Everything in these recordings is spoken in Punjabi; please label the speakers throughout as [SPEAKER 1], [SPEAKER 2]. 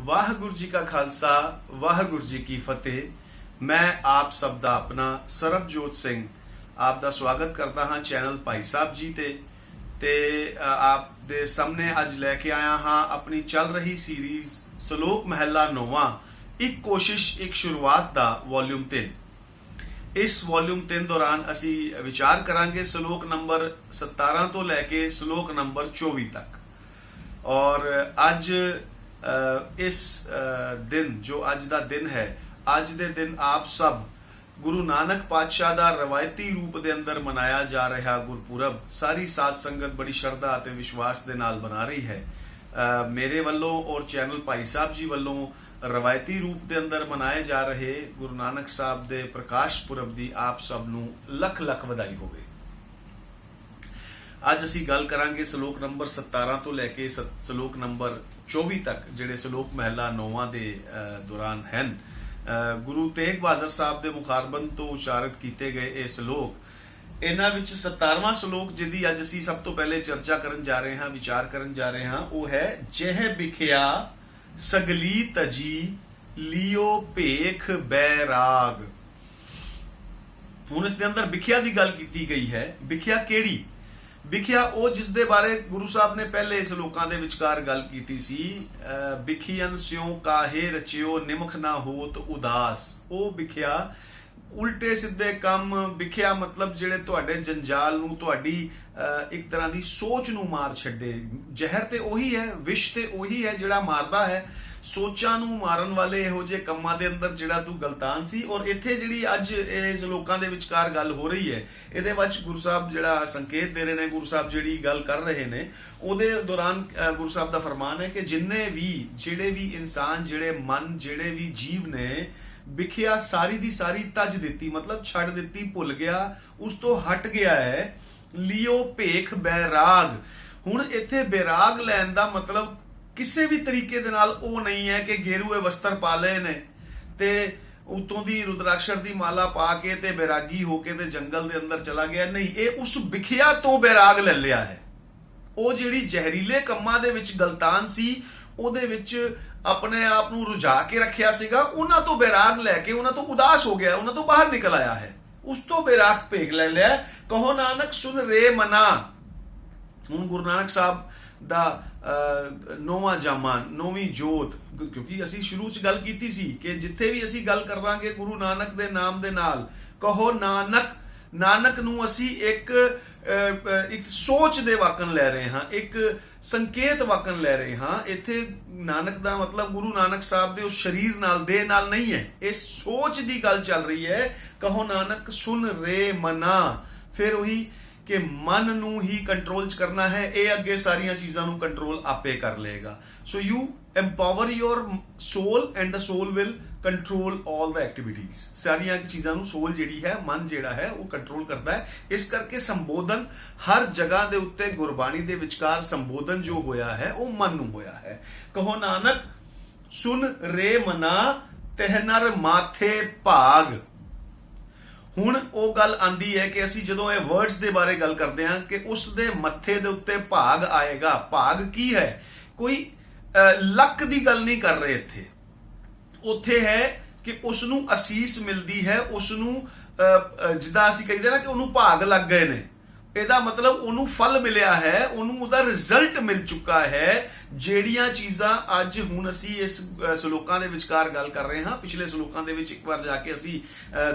[SPEAKER 1] ਵਾਹਿਗੁਰੂ ਜੀ ਕਾ ਖਾਲਸਾ ਵਾਹਿਗੁਰੂ ਜੀ ਕੀ ਫਤਿਹ। मैं आप सब दा अपना सरबजोत सिंह आप दा स्वागत करता हाँ चैनल भाई साहब जी ते आप दे सामने अज लैके आया हाँ अपनी चल रही सीरीज सलोक महला 9वां एक कोशिश एक शुरुआत दा वॉल्यूम 3। इस वॉल्यूम 3 दौरान असी विचार करांगे सलोक नंबर 17 तो लैके सलोक नंबर 24 तक। और अज इस दिन जो अज दा दिन है, ਅੱਜ ਦੇ ਦਿਨ ਆਪ ਸਭ ਗੁਰੂ ਨਾਨਕ ਪਾਤਸ਼ਾਹ ਦਾ ਰਵਾਇਤੀ ਰੂਪ ਦੇ ਅੰਦਰ ਮਨਾਇਆ ਜਾ ਰਿਹਾ ਗੁਰਪੁਰਬ ਸਾਰੀ ਸਾਧ ਸੰਗਤ ਬੜੀ ਸ਼ਰਧਾ ਅਤੇ ਵਿਸ਼ਵਾਸ ਦੇ ਨਾਲ ਮਨਾ ਰਹੀ ਹੈ। ਮੇਰੇ ਵੱਲੋਂ ਔਰ ਚੈਨਲ ਭਾਈ ਸਾਹਿਬ ਜੀ ਵੱਲੋਂ ਰਵਾਇਤੀ ਰੂਪ ਦੇ ਅੰਦਰ ਮਨਾਏ ਜਾ ਰਹੇ ਗੁਰੂ ਨਾਨਕ ਸਾਹਿਬ ਦੇ ਪ੍ਰਕਾਸ਼ ਪੁਰਬ ਦੀ ਆਪ ਸਭ ਨੂੰ ਲੱਖ ਲੱਖ ਵਧਾਈ ਹੋਵੇ। ਅੱਜ ਅਸੀਂ ਗੱਲ ਕਰਾਂਗੇ ਸ਼ਲੋਕ ਨੰਬਰ 17 ਤੋਂ ਲੈ ਕੇ ਸ਼ਲੋਕ ਨੰਬਰ 24 ਤੱਕ ਜਿਹੜੇ ਸ਼ਲੋਕ ਮਹਿਲਾ 9ਵਾਂ ਦੇ ਦੌਰਾਨ ਹਨ। गुरु तेग बहादुर साहब के मुखारबंद तो उच्चारित किए गए ये श्लोक इन्हां विच 17वां श्लोक जिहदी अज असीं सब तो पहले चर्चा करन जा रहे हां, विचार करन जा रहे हां, वो है जह बिखिया सगली तजी लियो भेख बैराग। हुण इस दे अंदर बिखिया की गल की गई है। बिखिया केड़ी? बिखिया वो जिस दे बारे गुरु साहब ने पहले श्लोकां दे विचकार गल कीती सी। बिखियन स्यों काहे रचियो निमख ना होत उदास। वो बिखिया उल्टे सिद्धे काम, बिखिया मतलब जिहड़े तुहाडे जंजाल नूं तुहाडी एक तरह की सोच नूं मार छड्डे। जहर ते ओही है, विष ते ओही है जिहड़ा मारदा है। सोचां नूं मारन वाले इहो जे कंमां दे अंदर जिहड़ा तू गलतान सी। और इत्थे जिहड़ी अज इस लोकां दे विचकार गल हो रही है, इहदे विच गुरु साहब जिहड़ा संकेत दे रहे ने, गुरु साहब जिहड़ी गल कर रहे ने ਉਹਦੇ दौरान गुरु साहब ਦਾ फरमान है कि जिन्ने भी ਜਿਹੜੇ ਵੀ इंसान ਜਿਹੜੇ मन ਜਿਹੜੇ ਵੀ जीव ने बिखिया सारी दी सारी तज दिती, मतलब छड़ दिती, भुल गया, उस तो हट गया है। लियो भेख बैराग। हुण इत्थे बैराग लैन दा मतलब किसी भी तरीके दे नाल ਉਹ नहीं है कि गेरुए वस्त्र पा लए ने ते उतों दी रुद्राक्षर दी माला पा के ते बैरागी होके ते जंगल दे अंदर चला गया। नहीं, ये उस बिखिया तो बैराग ले लिया है। ਉਹ ਜਿਹੜੀ ਜ਼ਹਿਰੀਲੇ ਕੰਮਾਂ ਦੇ ਵਿੱਚ ਗਲਤਾਨ ਸੀ, ਉਹਦੇ ਵਿੱਚ ਆਪਣੇ ਆਪ ਨੂੰ ਰੁਝਾ ਕੇ ਰੱਖਿਆ ਸੀਗਾ, ਉਹਨਾਂ ਤੋਂ ਬੈਰਾਗ ਲੈ ਕੇ ਉਹਨਾਂ ਤੋਂ ਉਦਾਸ ਹੋ ਗਿਆ, ਉਹਨਾਂ ਤੋਂ ਬਾਹਰ ਨਿਕਲ ਆਇਆ ਹੈ, ਉਸ ਤੋਂ ਬੈਰਾਗ ਭੇਗ ਲੈ ਲਿਆ। ਕਹੋ ਨਾਨਕ ਸੁਨ ਰੇ ਮਨਾ। ਹੁਣ ਗੁਰੂ ਨਾਨਕ ਸਾਹਿਬ ਦਾ 9ਵਾਂ ਜਾਮਾ, 9ਵੀਂ ਜੋਤ, ਕਿਉਂਕਿ ਅਸੀਂ ਸ਼ੁਰੂ 'ਚ ਗੱਲ ਕੀਤੀ ਸੀ ਕਿ ਜਿੱਥੇ ਵੀ ਅਸੀਂ ਗੱਲ ਕਰਾਂਗੇ ਗੁਰੂ ਨਾਨਕ ਦੇ ਨਾਮ ਦੇ ਨਾਲ, ਕਹੋ ਨਾਨਕ, ਨਾਨਕ ਨੂੰ ਅਸੀਂ ਇੱਕ सोच दे वाकन लै रहे हाँ, एक संकेत वाकन लै रहे हाँ। इत्थे नानक दा मतलब गुरु नानक साहब दे उस शरीर नाल, देह नाल नहीं है, इस सोच दी गल चल रही है। कहो नानक सुन रे मना। फिर वही कि मन नू ही कंट्रोल करना है, ये अगे सारियां चीज़ां नू कंट्रोल आपे कर लेगा। So you empower your soul and the soul will control all the activities. सारिया चीज़ों को सोल जिहड़ी है, मन जिहड़ा है वो कंट्रोल करता है। इस करके संबोधन हर जगह के उत्ते गुरबाणी के विचकार संबोधन जो होया है वो मन नूं होया है। कहो नानक सुन रे मना तह नर माथे भाग। हुण वो गल आंदी है कि असी जदों ये वर्ड्स के बारे गल करते हैं कि उस दे मत्थे दे उत्ते भाग आएगा। भाग की है? कोई लक की गल नहीं कर रहे इत्थे। उत्थे है कि उसनू असीस मिलती है, उसनू जिदा असीं कहीदा ना कि उन्होंने भाग लग गए ने, ਇਹਦਾ मतलब उन्होंने फल मिलिया है, उन्होंने उहदा रिजल्ट मिल चुका है। ਜਿਹੜੀਆਂ ਚੀਜ਼ਾਂ ਅੱਜ ਹੁਣ ਅਸੀਂ ਇਸ ਸ਼ਲੋਕਾਂ ਦੇ ਵਿਚਕਾਰ ਗੱਲ ਕਰ ਰਹੇ ਹਾਂ, ਪਿਛਲੇ ਸ਼ਲੋਕਾਂ ਦੇ ਵਿੱਚ ਇੱਕ ਵਾਰ ਜਾ ਕੇ ਅਸੀਂ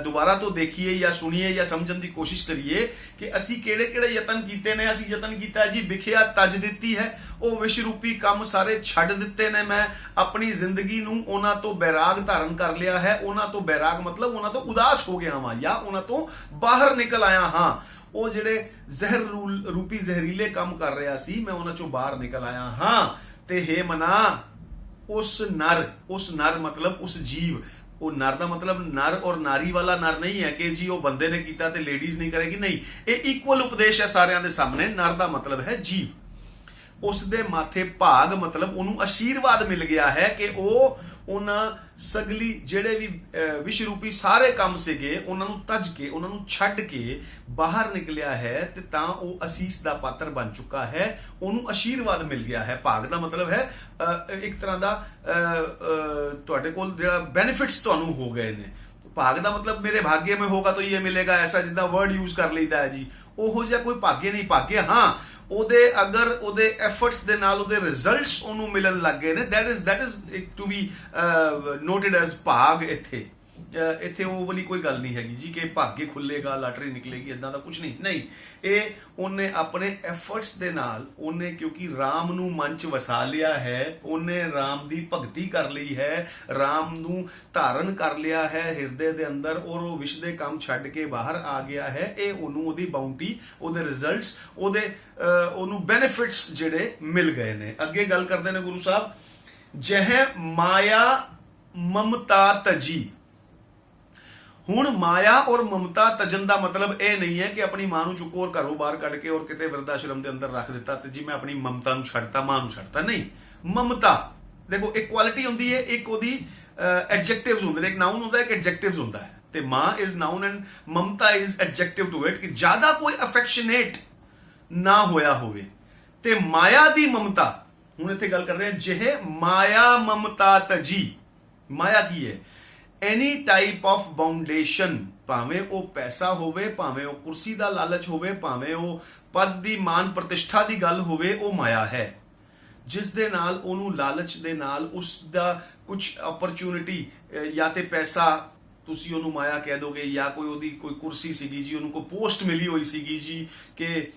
[SPEAKER 1] ਦੁਬਾਰਾ ਤੋਂ ਦੇਖੀਏ ਜਾਂ ਸੁਣੀਏ ਜਾਂ ਸਮਝਣ ਦੀ ਕੋਸ਼ਿਸ਼ ਕਰੀਏ ਕਿ ਅਸੀਂ ਕਿਹੜੇ ਕਿਹੜੇ ਯਤਨ ਕੀਤੇ ਨੇ। ਅਸੀਂ ਯਤਨ ਕੀਤਾ ਜੀ ਵਿਖਿਆ ਤਜ ਦਿੱਤੀ ਹੈ, ਉਹ ਵਿਸ਼ ਰੂਪੀ ਕੰਮ ਸਾਰੇ ਛੱਡ ਦਿੱਤੇ ਨੇ। ਮੈਂ ਆਪਣੀ ਜ਼ਿੰਦਗੀ ਨੂੰ ਉਹਨਾਂ ਤੋਂ ਬੈਰਾਗ ਧਾਰਨ ਕਰ ਲਿਆ ਹੈ। ਉਹਨਾਂ ਤੋਂ ਬੈਰਾਗ मतलब ਉਹਨਾਂ ਤੋਂ ਉਦਾਸ ਹੋ ਗਿਆ ਵਾਂ ਜਾਂ ਉਹਨਾਂ ਤੋਂ ਬਾਹਰ ਨਿਕਲ ਆਇਆ ਹਾਂ। ਉਹ ਜਿਹੜੇ ਜ਼ਹਿਰ ਰੂਪੀ ਜ਼ਹਿਰੀਲੇ ਕੰਮ ਕਰ ਰਿਹਾ ਸੀ, ਮੈਂ ਉਹਨਾਂ ਚੋਂ ਬਾਹਰ ਨਿਕਲ ਆਇਆ ਹਾਂ। ਤੇ हे ਮਨਾ उस नर मतलब उस जीव। वो नर का मतलब नर और नारी वाला नर नहीं है कि जी वो बंदे ने किया तो लेडीज नहीं करेगी, नहीं। ये इक्वल उपदेश है सारिਆਂ ਦੇ सामने। नर का मतलब है जीव। उस दे माथे भाग मतलब उन्होंने आशीर्वाद मिल गया है कि वो ਉਹਨਾਂ ਸਗਲੀ ਜਿਹੜੇ ਵੀ ਵਿਸ਼ ਰੂਪੀ ਸਾਰੇ ਕੰਮ ਸੀਗੇ ਉਹਨਾਂ ਨੂੰ ਤਜ ਕੇ, ਉਹਨਾਂ ਨੂੰ ਛੱਡ ਕੇ ਬਾਹਰ ਨਿਕਲਿਆ ਹੈ ਤੇ ਤਾਂ ਉਹ ਅਸੀਸ ਦਾ ਪਾਤਰ ਬਣ ਚੁੱਕਾ ਹੈ, ਉਹਨੂੰ ਆਸ਼ੀਰਵਾਦ ਮਿਲ ਗਿਆ ਹੈ। ਭਾਗ ਦਾ ਮਤਲਬ ਹੈ ਇੱਕ ਤਰ੍ਹਾਂ ਦਾ ਤੁਹਾਡੇ ਕੋਲ ਜਿਹੜਾ ਬੈਨੀਫਿਟਸ ਤੁਹਾਨੂੰ ਹੋ ਗਏ ਨੇ। ਭਾਗ ਦਾ ਮਤਲਬ ਮੇਰੇ ਭਾग्य में होगा तो ये मिलेगा, ऐसा जिद्दां वर्ड यूज कर लईदा है जी, ਉਹੋ ਜਿਹਾ ਕੋਈ ਭਾग्य ਨਹੀਂ। ਭਾग्य ਹਾਂ ਉਹਦੇ ਅਗਰ ਉਹਦੇ ਐਫਰਟਸ ਦੇ ਨਾਲ ਉਹਦੇ ਰਿਜ਼ਲਟਸ ਉਹਨੂੰ ਮਿਲਣ ਲੱਗ ਗਏ ਨੇ, that is to be noted as ਭਾਗ। ਇੱਥੇ ਉਹ ਵਾਲੀ ਕੋਈ ਗੱਲ ਨਹੀਂ ਹੈਗੀ ਜੀ ਕਿ ਭਾग्य ਖੁੱਲੇਗਾ, ਲਾਟਰੀ ਨਿਕਲੇਗੀ, ਇਦਾਂ ਦਾ ਕੁਝ ਨਹੀਂ। ਇਹ ਉਹਨੇ ਆਪਣੇ ਐਫਰਟਸ ਦੇ ਨਾਲ, ਉਹਨੇ ਕਿਉਂਕਿ ਰਾਮ ਨੂੰ ਮਨ ਚ ਵਸਾ ਲਿਆ ਹੈ, ਉਹਨੇ ਰਾਮ ਦੀ ਭਗਤੀ ਕਰ ਲਈ ਹੈ, ਰਾਮ ਨੂੰ ਧਾਰਨ ਕਰ ਲਿਆ ਹੈ ਹਿਰਦੇ ਦੇ ਅੰਦਰ, ਔਰ ਉਹ ਵਿਸ਼ ਦੇ ਕੰਮ ਛੱਡ ਕੇ ਬਾਹਰ ਆ ਗਿਆ ਹੈ। ਇਹ ਉਹਨੂੰ ਉਹਦੀ ਬਾਉਂਟੀ, ਉਹਦੇ ਰਿਜ਼ਲਟਸ, ਉਹਨੂੰ ਬੈਨੀਫਿਟਸ ਜਿਹੜੇ ਮਿਲ ਗਏ ਨੇ। ਅੱਗੇ ਗੱਲ ਕਰਦੇ ਨੇ ਗੁਰੂ ਸਾਹਿਬ, ਜਹ ਮਾਇਆ ਮਮਤਾ ਤਜੀ। ਹੁਣ ਮਾਇਆ ਔਰ ਮਮਤਾ ਤਜਨ ਦਾ ਮਤਲਬ ਇਹ ਨਹੀਂ ਹੈ ਕਿ ਆਪਣੀ ਮਾਂ ਨੂੰ ਚੁੱਕੋ ਔਰ ਘਰੋਂ ਬਾਹਰ ਕੱਢ ਕੇ ਔਰ ਕਿਤੇ ਵਿਰਧ ਆਸ਼ਰਮ ਦੇ ਅੰਦਰ ਰੱਖ ਦਿੱਤਾ ਤੇ ਜੀ ਮੈਂ ਆਪਣੀ ਮਮਤਾ ਨੂੰ ਛੱਡਤਾ, ਮਾਂ ਨੂੰ ਛੱਡਤਾ। ਨਹੀਂ, ਮਮਤਾ ਦੇਖੋ ਇੱਕ ਕੁਆਲਿਟੀ ਹੁੰਦੀ ਹੈ, ਇੱਕ ਉਹਦੀ ਐਡਜੈਕਟਿਵਸ ਹੁੰਦੇ ਨੇ। ਇੱਕ ਨਾਉਨ ਹੁੰਦਾ ਹੈ, ਇੱਕ ਐਡਜੈਕਟਿਵਸ ਹੁੰਦਾ ਹੈ, ਤੇ ਮਾਂ ਇਜ਼ ਨਾਉਨ ਐਂਡ ਮਮਤਾ ਇਜ਼ ਐਡਜੈਕਟਿਵ ਟੂ ਇਟ, ਕਿ ਜ਼ਿਆਦਾ ਕੋਈ ਅਫੈਕਸ਼ਨੇਟ ਨਾ ਹੋਇਆ ਹੋਵੇ। ਤੇ ਮਾਇਆ ਦੀ ਮਮਤਾ, ਹੁਣ ਇੱਥੇ ਗੱਲ ਕਰ ਰਹੇ ਹਾਂ, ਜਿਹੇ ਮਾਇਆ ਮਮਤਾ ਤਜੀ। ਮਾਇਆ ਕੀ ਹੈ? ਐਨੀ ਟਾਈਪ ਆਫ ਬਾਉਂਡੇਸ਼ਨ, ਭਾਵੇਂ ਉਹ ਪੈਸਾ ਹੋਵੇ, ਭਾਵੇਂ ਉਹ ਕੁਰਸੀ ਦਾ ਲਾਲਚ ਹੋਵੇ, ਭਾਵੇਂ ਉਹ ਪਦ ਦੀ ਮਾਨ ਪ੍ਰਤਿਸ਼ਠਾ ਦੀ ਗੱਲ ਹੋਵੇ, ਉਹ ਮਾਇਆ ਹੈ ਜਿਸ ਦੇ ਨਾਲ ਉਹਨੂੰ ਲਾਲਚ ਦੇ ਨਾਲ ਉਸ ਦਾ ਕੁਝ ਅਪਰਚੂਨਿਟੀ, ਜਾਂ ਤੇ ਪੈਸਾ ਤੁਸੀਂ ਉਹਨੂੰ ਮਾਇਆ ਕਹਿ ਦੋਗੇ, ਜਾਂ ਕੋਈ ਉਹਦੀ ਕੋਈ ਕੁਰਸੀ ਸੀਗੀ ਜੀ, ਉਹਨੂੰ ਕੋਈ ਪੋਸਟ ਮਿਲੀ ਹੋਈ ਸੀਗੀ ਜੀ, ਕਿ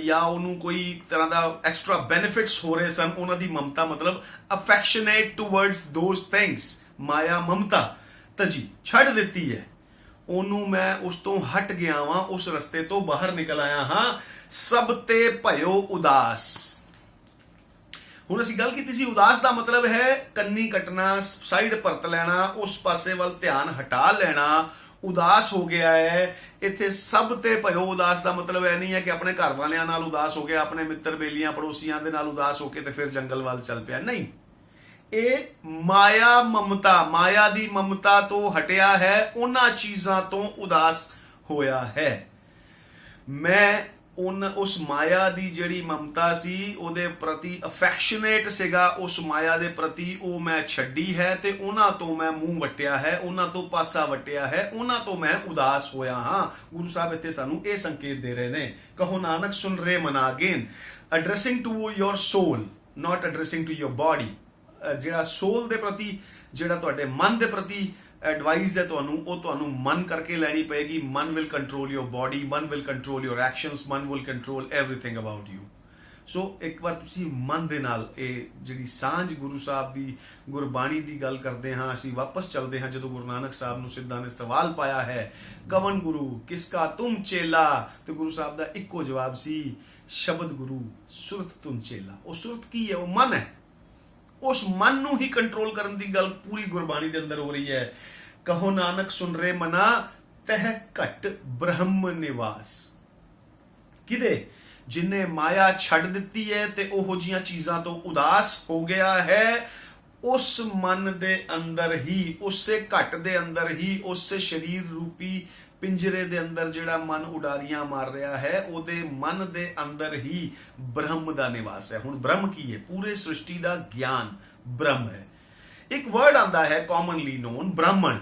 [SPEAKER 1] ਜਾਂ ਉਹਨੂੰ ਕੋਈ ਤਰ੍ਹਾਂ ਦਾ ਐਕਸਟਰਾ ਬੈਨੀਫਿਟਸ ਹੋ ਰਹੇ ਸਨ, ਉਹਨਾਂ ਦੀ ਮਮਤਾ ਮਤਲਬ ਅਫੈਕਸ਼ਨੇਟ ਟੂਵਰਡਸ ਦੋਜ਼ ਥਿੰਗਸ। ਮਾਇਆ ਮਮਤਾ ਤਜੀ, ਛੱਡ ਦਿੱਤੀ ਹੈ ਉਹਨੂੰ, ਮੈਂ ਉਸ ਤੋਂ ਹਟ ਗਿਆ ਵਾਂ, ਉਸ ਰਸਤੇ ਤੋਂ ਬਾਹਰ ਨਿਕਲ ਆਇਆ ਹਾਂ। ਸਭ ਤੇ ਭਇਓ ਉਦਾਸ। ਹੁਣ ਅਸੀਂ ਗੱਲ ਕੀਤੀ ਸੀ ਉਦਾਸ ਦਾ ਮਤਲਬ ਹੈ ਕੰਨੀ ਕੱਟਣਾ, ਸਾਈਡ ਪਰਤ ਲੈਣਾ, ਉਸ ਪਾਸੇ ਵੱਲ ਧਿਆਨ ਹਟਾ ਲੈਣਾ, ਉਦਾਸ ਹੋ ਗਿਆ ਹੈ। ਇੱਥੇ ਸਭ ਤੇ ਭਇਓ ਉਦਾਸ ਦਾ ਮਤਲਬ ਇਹ ਨਹੀਂ ਹੈ ਕਿ ਆਪਣੇ ਘਰ ਵਾਲਿਆਂ ਨਾਲ ਉਦਾਸ ਹੋ ਗਿਆ, ਆਪਣੇ ਮਿੱਤਰ ਬੇਲੀਆਂ ਪੜੋਸੀਆਂ ਦੇ ਨਾਲ ਉਦਾਸ ਹੋ ਕੇ ਤੇ ਫਿਰ ਜੰਗਲ ਵੱਲ ਚੱਲ ਪਿਆ। ਨਹੀਂ, ਇਹ ਮਾਇਆ ਮਮਤਾ, ਮਾਇਆ ਦੀ ਮਮਤਾ ਤੋਂ ਹਟਿਆ ਹੈ, ਉਹਨਾਂ ਚੀਜ਼ਾਂ ਤੋਂ ਉਦਾਸ ਹੋਇਆ ਹੈ। ਮੈਂ ਉਸ ਮਾਇਆ ਦੀ ਜਿਹੜੀ ਮਮਤਾ ਸੀ, ਉਹਦੇ ਪ੍ਰਤੀ ਅਫੈਕਸ਼ਨੇਟ ਸੀਗਾ, ਉਸ ਮਾਇਆ ਦੇ ਪ੍ਰਤੀ ਉਹ ਮੈਂ ਛੱਡੀ ਹੈ ਤੇ ਉਹਨਾਂ ਤੋਂ ਮੈਂ ਮੂੰਹ ਵਟਿਆ ਹੈ, ਉਹਨਾਂ ਤੋਂ ਪਾਸਾ ਵਟਿਆ ਹੈ, ਉਹਨਾਂ ਤੋਂ ਮੈਂ ਉਦਾਸ ਹੋਇਆ ਹਾਂ। ਗੁਰੂ ਸਾਹਿਬ ਇੱਥੇ ਸਾਨੂੰ ਇਹ ਸੰਕੇਤ ਦੇ ਰਹੇ ਨੇ, ਕਹੋ ਨਾਨਕ ਸੁਨ ਰੇ ਮਨ again, addressing to your soul, not addressing to your body. ਜਿਹੜਾ ਸੋਲ ਦੇ ਪ੍ਰਤੀ, ਜਿਹੜਾ ਤੁਹਾਡੇ ਮਨ ਦੇ ਪ੍ਰਤੀ ਐਡਵਾਈਸ ਹੈ ਤੁਹਾਨੂੰ, ਉਹ ਤੁਹਾਨੂੰ ਮਨ ਕਰਕੇ ਲੈਣੀ ਪਏਗੀ। ਮਨ ਵਿਲ ਕੰਟਰੋਲ ਯੋਰ ਬਾਡੀ, ਮਨ ਵਿਲ ਕੰਟਰੋਲ ਯੋਰ ਐਕਸ਼ਨਸ, ਮਨ will control everything about you. So ਇੱਕ ਵਾਰ ਤੁਸੀਂ ਮਨ ਦੇ ਨਾਲ ਇਹ ਜਿਹੜੀ ਸਾਂਝ ਗੁਰੂ ਸਾਹਿਬ ਦੀ ਗੁਰਬਾਣੀ ਦੀ ਗੱਲ ਕਰਦੇ ਹਾਂ, ਅਸੀਂ ਵਾਪਸ ਚੱਲਦੇ ਹਾਂ ਜਦੋਂ ਗੁਰੂ ਨਾਨਕ ਸਾਹਿਬ ਨੂੰ ਸਿੱਧਾਂ ਨੇ ਸਵਾਲ ਪਾਇਆ ਹੈ, ਕਵਨ ਗੁਰੂ ਕਿਸਕਾ ਤੁਮ ਚੇਲਾ, ਤੇ ਗੁਰੂ ਸਾਹਿਬ ਦਾ ਇੱਕੋ ਜਵਾਬ ਸੀ, ਸ਼ਬਦ ਗੁਰੂ ਸੁਰਤ ਤੁਮ ਚੇਲਾ। ਉਹ ਸੁਰਤ ਕੀ ਹੈ? ਉਹ ਮਨ ਹੈ। ਉਸ ਮਨ ਨੂੰ ਹੀ ਕੰਟਰੋਲ ਕਰਨ ਦੀ ਗੱਲ ਪੂਰੀ ਗੁਰਬਾਣੀ ਦੇ ਅੰਦਰ ਹੋ ਰਹੀ ਹੈ। ਕਹੋ ਨਾਨਕ ਸੁਨ ਰੇ ਮਨਾ ਤਹ ਘਟ ਬ੍ਰਹਮ ਨਿਵਾਸ। ਕਿਦੇ? ਜਿਨੇ ਮਾਇਆ ਛੱਡ ਦਿੱਤੀ ਹੈ ਤੇ ਉਹੋ ਜੀਆਂ ਚੀਜ਼ਾਂ ਤੋਂ ਉਦਾਸ ਹੋ ਗਿਆ ਹੈ, ਉਸ ਮਨ ਦੇ ਅੰਦਰ ਹੀ, ਉਸੇ ਘਟ ਦੇ ਅੰਦਰ ਹੀ, ਉਸੇ ਸਰੀਰ ਰੂਪੀ ਪਿੰਜਰੇ ਦੇ ਅੰਦਰ ਜਿਹੜਾ ਮਨ ਉਡਾਰੀਆਂ ਮਾਰ ਰਿਹਾ ਹੈ, ਉਹਦੇ ਮਨ ਦੇ ਅੰਦਰ ਹੀ ਬ੍ਰਹਮ ਦਾ ਨਿਵਾਸ ਹੈ। ਹੁਣ ਬ੍ਰਹਮ ਕੀ ਹੈ? ਪੂਰੇ ਸ੍ਰਿਸ਼ਟੀ ਦਾ ਗਿਆਨ ਬ੍ਰਹਮ ਹੈ। ਇੱਕ ਵਰਡ ਆਂਦਾ ਹੈ ਕਾਮਨਲੀ ਨੋਨ, ਬ੍ਰਾਹਮਣ।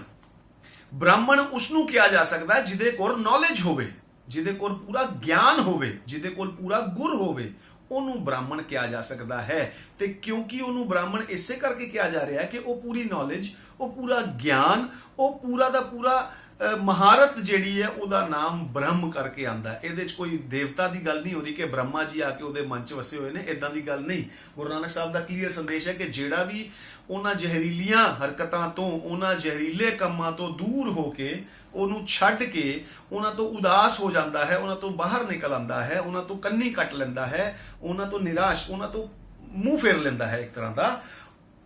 [SPEAKER 1] ਬ੍ਰਾਹਮਣ ਉਸਨੂੰ ਕਿਹਾ ਜਾ ਸਕਦਾ ਜਿਹਦੇ ਕੋਲ ਨੌਲੇਜ ਹੋਵੇ, ਜਿਹਦੇ ਕੋਲ ਪੂਰਾ ਗਿਆਨ ਹੋਵੇ, ਜਿਹਦੇ ਕੋਲ ਪੂਰਾ ਗੁਰ ਹੋਵੇ, ਉਹਨੂੰ ਬ੍ਰਾਹਮਣ ਕਿਹਾ ਜਾ ਸਕਦਾ ਹੈ। ਤੇ ਕਿਉਂਕਿ ਉਹਨੂੰ ਬ੍ਰਾਹਮਣ ਇਸੇ ਕਰਕੇ ਕਿਹਾ ਜਾ ਰਿਹਾ ਹੈ ਕਿ ਉਹ ਪੂਰੀ ਨੌਲੇਜ, ਉਹ ਪੂਰਾ ਗਿਆਨ, ਉਹ ਪੂਰਾ ਦਾ ਪੂਰਾ ਮਹਾਰਤ ਜਿਹੜੀ ਹੈ, ਉਹਦਾ ਨਾਮ ਬ੍ਰਹਮ ਕਰਕੇ ਆਂਦਾ ਹੈ। ਇਹਦੇ 'ਚ ਕੋਈ ਦੇਵਤਾ ਦੀ ਗੱਲ ਨਹੀਂ ਹੋ ਰਹੀ ਕਿ ਬ੍ਰਹਮਾ ਜੀ ਆ ਕੇ ਉਹਦੇ ਮਨ 'ਚ ਵਸੇ ਹੋਏ ਨੇ, ਇਦਾਂ ਦੀ ਗੱਲ ਨਹੀਂ। ਗੁਰੂ ਨਾਨਕ ਸਾਹਿਬ ਦਾ ਕਲੀਅਰ ਸੰਦੇਸ਼ ਹੈ ਕਿ ਜਿਹੜਾ ਵੀ ਉਹਨਾਂ ਜ਼ਹਿਰੀਲੀਆਂ ਹਰਕਤਾਂ ਤੋਂ, ਉਹਨਾਂ ਜ਼ਹਿਰੀਲੇ ਕੰਮਾਂ ਤੋਂ ਦੂਰ ਹੋ ਕੇ, ਉਹਨੂੰ ਛੱਡ ਕੇ ਉਹਨਾਂ ਤੋਂ ਉਦਾਸ ਹੋ ਜਾਂਦਾ ਹੈ, ਉਹਨਾਂ ਤੋਂ ਬਾਹਰ ਨਿਕਲ ਆਉਂਦਾ ਹੈ, ਉਹਨਾਂ ਤੋਂ ਕੰਨੀ ਕੱਟ ਲੈਂਦਾ ਹੈ, ਉਹਨਾਂ ਤੋਂ ਨਿਰਾਸ਼, ਉਹਨਾਂ ਤੋਂ ਮੂੰਹ ਫੇਰ ਲੈਂਦਾ ਹੈ ਇੱਕ ਤਰ੍ਹਾਂ ਦਾ,